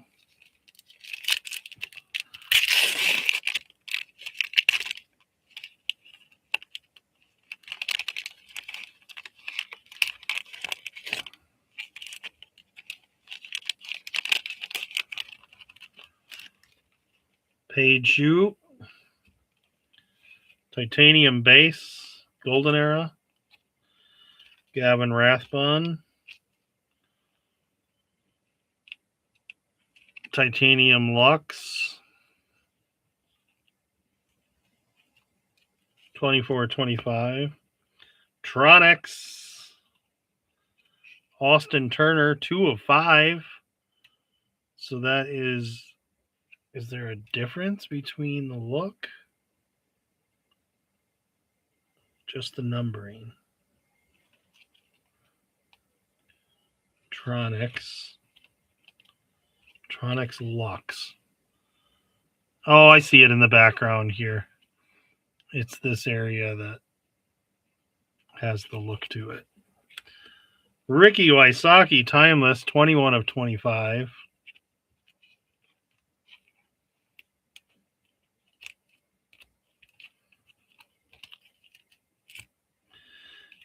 Paige Shoe. Titanium base, golden era. Gavin Rathbun. Titanium Lux. 24-25. Tronics. Austin Turner, 2 of 5. So that is there a difference between the look? Just the numbering. Tronics Lux. Oh, I see it in the background here. It's this area that has the look to it. Ricky Wysocki, timeless, 21 of 25.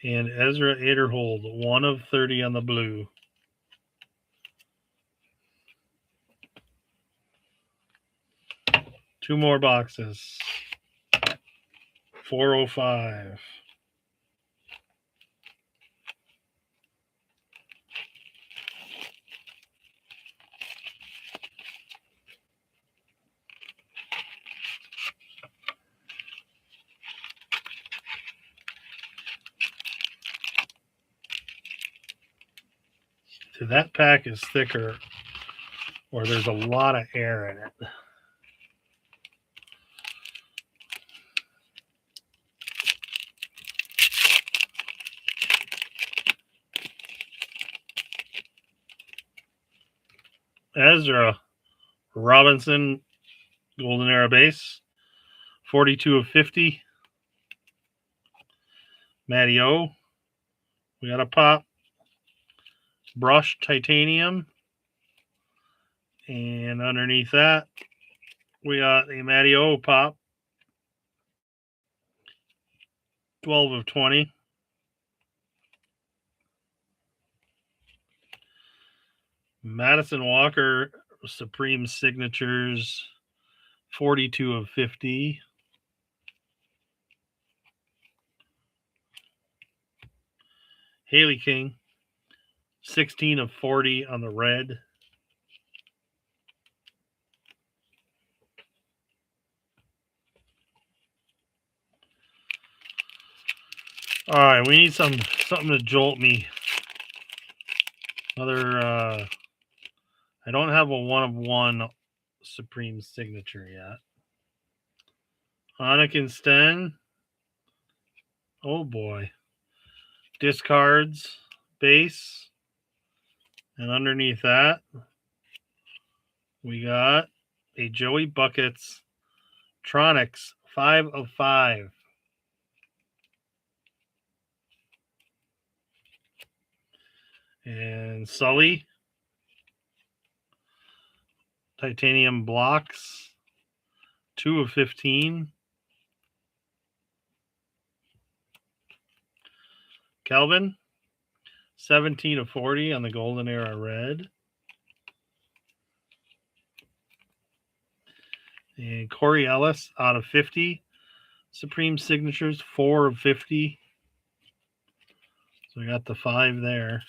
And Ezra Aderhold, 1 of 30 on the blue. Two more boxes. 405. So that pack is thicker, or there's a lot of air in it. Ezra Robinson, golden era base, 42 of 50. Matty O, we got a pop. Brushed titanium. And underneath that, we got a Matty O pop. 12 of 20. Madison Walker, Supreme Signatures, 42 of 50. Haley King, 16 of 40 on the red. All right, we need something to jolt me. Another, I don't have a 1 of 1 Supreme Signature yet. Anakin Sten. Oh boy. Discards, base. And underneath that, we got a Joey Buckets Tronics, 5 of 5. And Sully, titanium blocks, 2 of 15. Kelvin, 17 of 40 on the golden era red. And Corey Ellis out of 50. Supreme Signatures, 4 of 50. So we got the 5 there.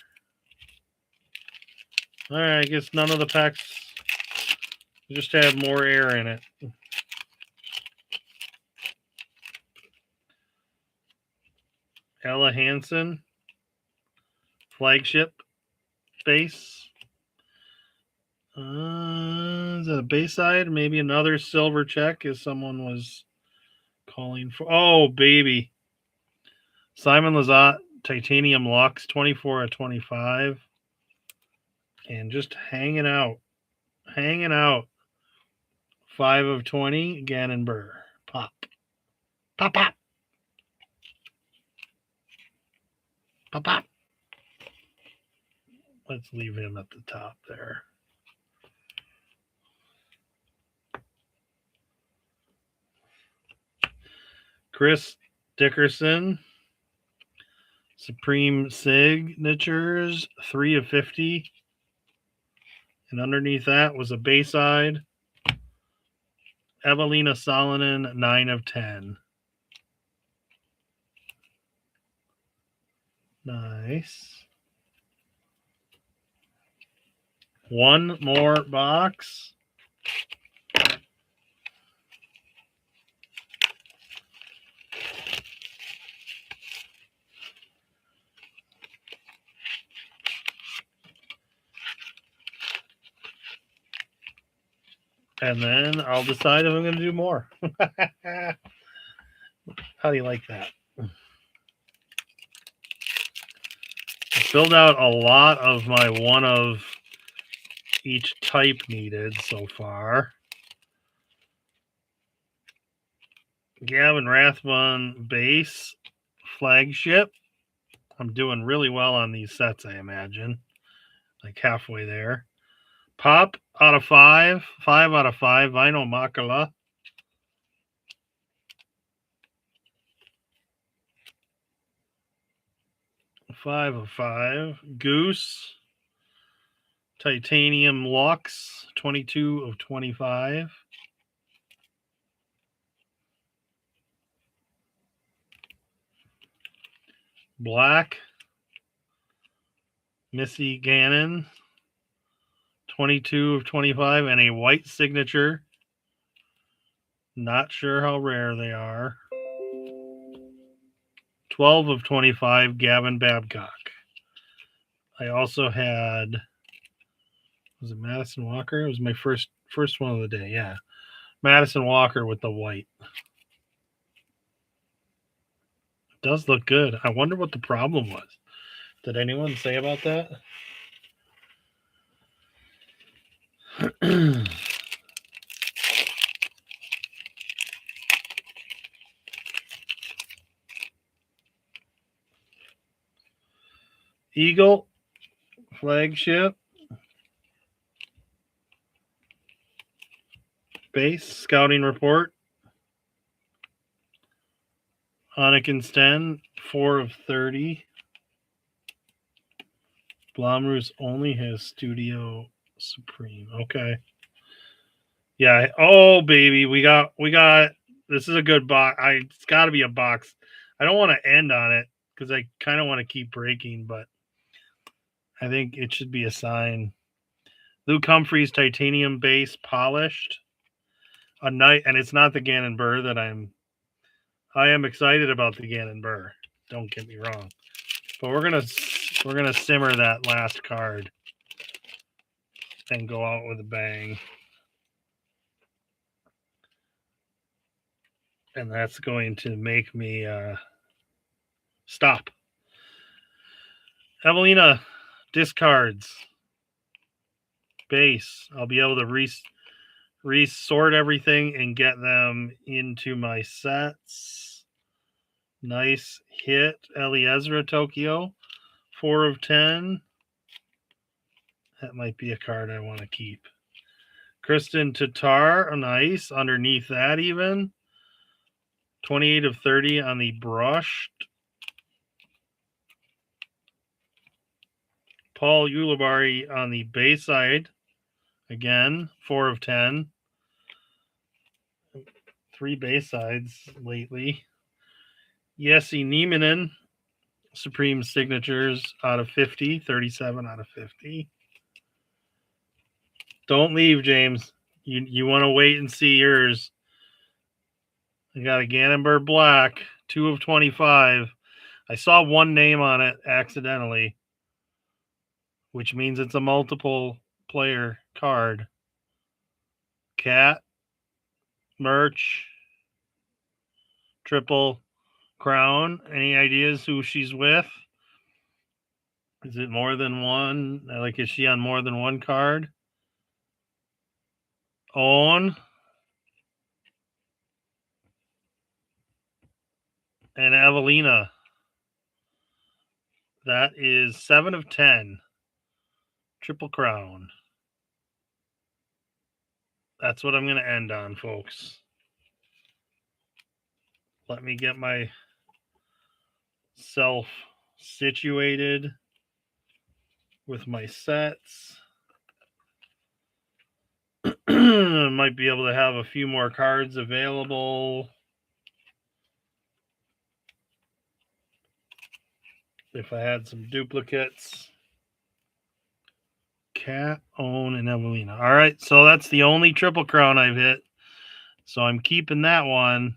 All right, I guess none of the packs just have more air in it. Ella Hansen, flagship base. Is that a Bayside? Maybe another silver check as someone was calling for. Oh, baby. Simon Lizotte, Titanium Lux, 24 of 25. And just hanging out. Hanging out. 5 of 20. Gannon Burr. Pop. Pop, pop. Pop, pop. Let's leave him at the top there. Chris Dickerson, Supreme Signatures, 3 of 50. And underneath that was a Bayside. Evelina Salonen, 9 of 10. Nice. One more box. And then I'll decide if I'm going to do more. How do you like that? I filled out a lot of my one of each type needed so far. Gavin Rathbun base flagship. I'm doing really well on these sets, I imagine. Like halfway there. Pop out of 5. 5 out of 5. Vinyl Makala. Five of 5. Goose. Titanium Lux. 22 of 25. Black. Missy Gannon. 22 of 25. And a white signature. Not sure how rare they are. 12 of 25. Gavin Babcock. I also had, was it Madison Walker? It was my first one of the day. Yeah. Madison Walker with the white. It does look good. I wonder what the problem was. Did anyone say about that? Eagle flagship base scouting report. Anakin Sten, 4 of 30. Blomroos only has Studio Supreme. Okay. Yeah. Oh, baby. We got, this is a good box. It's got to be a box. I don't want to end on it because I kind of want to keep breaking, but I think it should be a sign. Luke Humphreys titanium base polished. A night, and it's not the Gannon Burr that I am excited about the Gannon Burr. Don't get me wrong. But we're gonna simmer that last card and go out with a bang. And that's going to make me stop. Evelina discards base. I'll be able to resort everything and get them into my sets. Nice hit. Eliezer Tokyo, 4 of 10. That might be a card I want to keep. Kristen Tatar, nice. Underneath that even. 28 of 30 on the brushed. Paul Ulibarri on the Bayside. Again, 4 of 10. 3 Baysides lately. Jesse Niemanen, Supreme Signatures out of 50. 37 out of 50. Don't leave, James. You want to wait and see yours. I got a Gannon Burr Black, 2 of 25. I saw one name on it accidentally, which means it's a multiple player card. Cat, merch, Triple Crown. Any ideas who she's with? Is it more than one? Like, is she on more than one card? Own. And Evelina. That is 7 of 10. Triple Crown. That's what I'm going to end on, folks. Let me get myself situated with my sets. Might be able to have a few more cards available if I had some duplicates. Cat, Own, and Evelina. All right, so that's the only Triple Crown I've hit. So I'm keeping that one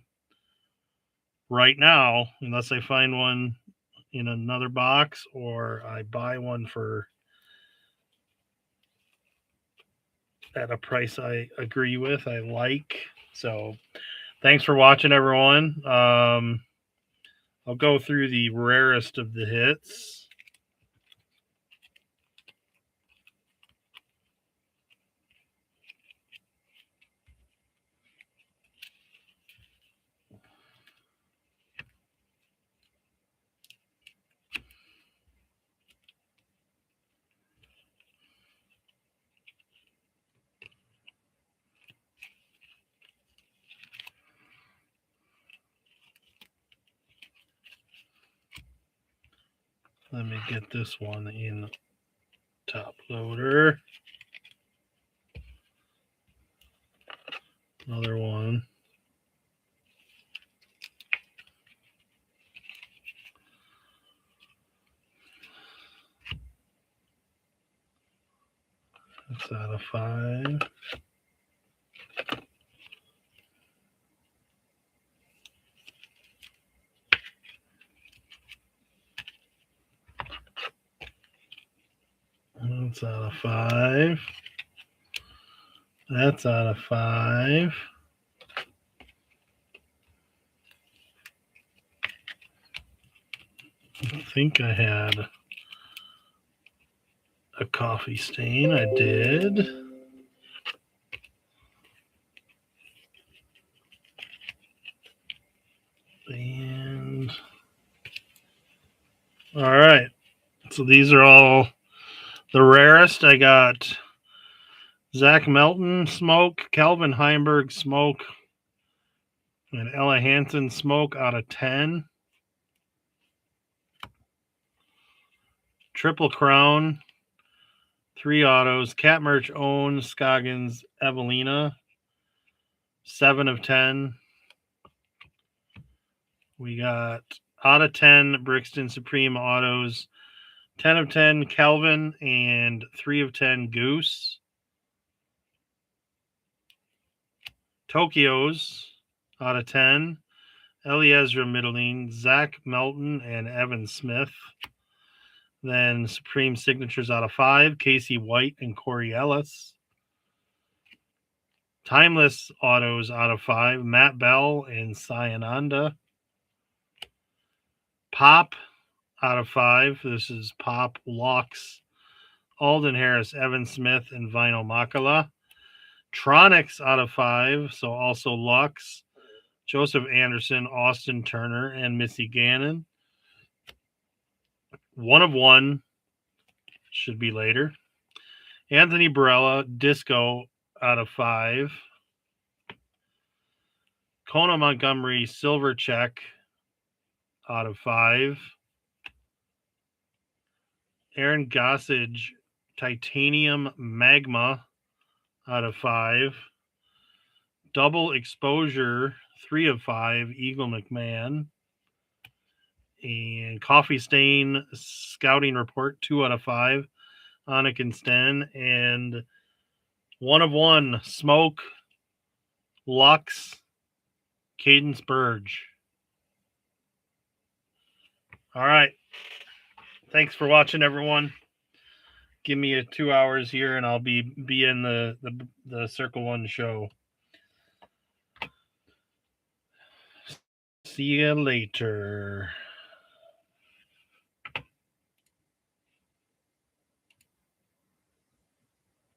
right now, unless I find one in another box or I buy one at a price I agree with, I like. So thanks for watching, everyone. I'll go through the rarest of the hits. Let me get this one in top loader. Another one. That's out of 5. That's out of 5. That's out of 5. I think I had a coffee stain. I did. And all right. So these are all the rarest. I got Zach Melton Smoke, Calvin Heimberg Smoke, and Ella Hansen Smoke out of 10. Triple Crown, 3 autos. Cat Merch Own, Scoggins, Evelina, 7 of 10. We got out of 10 Brixton Supreme Autos, 10 of 10 Calvin, and 3 of 10 Goose. Tokyo's out of 10. Eliezer Middling, Zach Melton, and Evan Smith. Then Supreme Signatures out of 5, Casey White and Corey Ellis. Timeless Autos out of 5, Matt Bell and Sayananda. Pop out of 5, this is Pop Lux, Alden Harris, Evan Smith, and Vinyl Makala. Tronics out of 5, so also Lux, Joseph Anderson, Austin Turner, and Missy Gannon. 1 of 1 should be later. Anthony Barella, Disco out of 5. Kona Montgomery, Silver Check out of 5. Aaron Gossage, Titanium Magma out of 5. Double Exposure, 3 of 5, Eagle McMahon. And Coffee Stain Scouting Report, 2 out of 5, Anik and Sten. And 1 of 1, Smoke, Lux, Cadence Burge. All right. Thanks for watching, everyone. Give me 2 hours here, and I'll be in the Circle One show. See you later.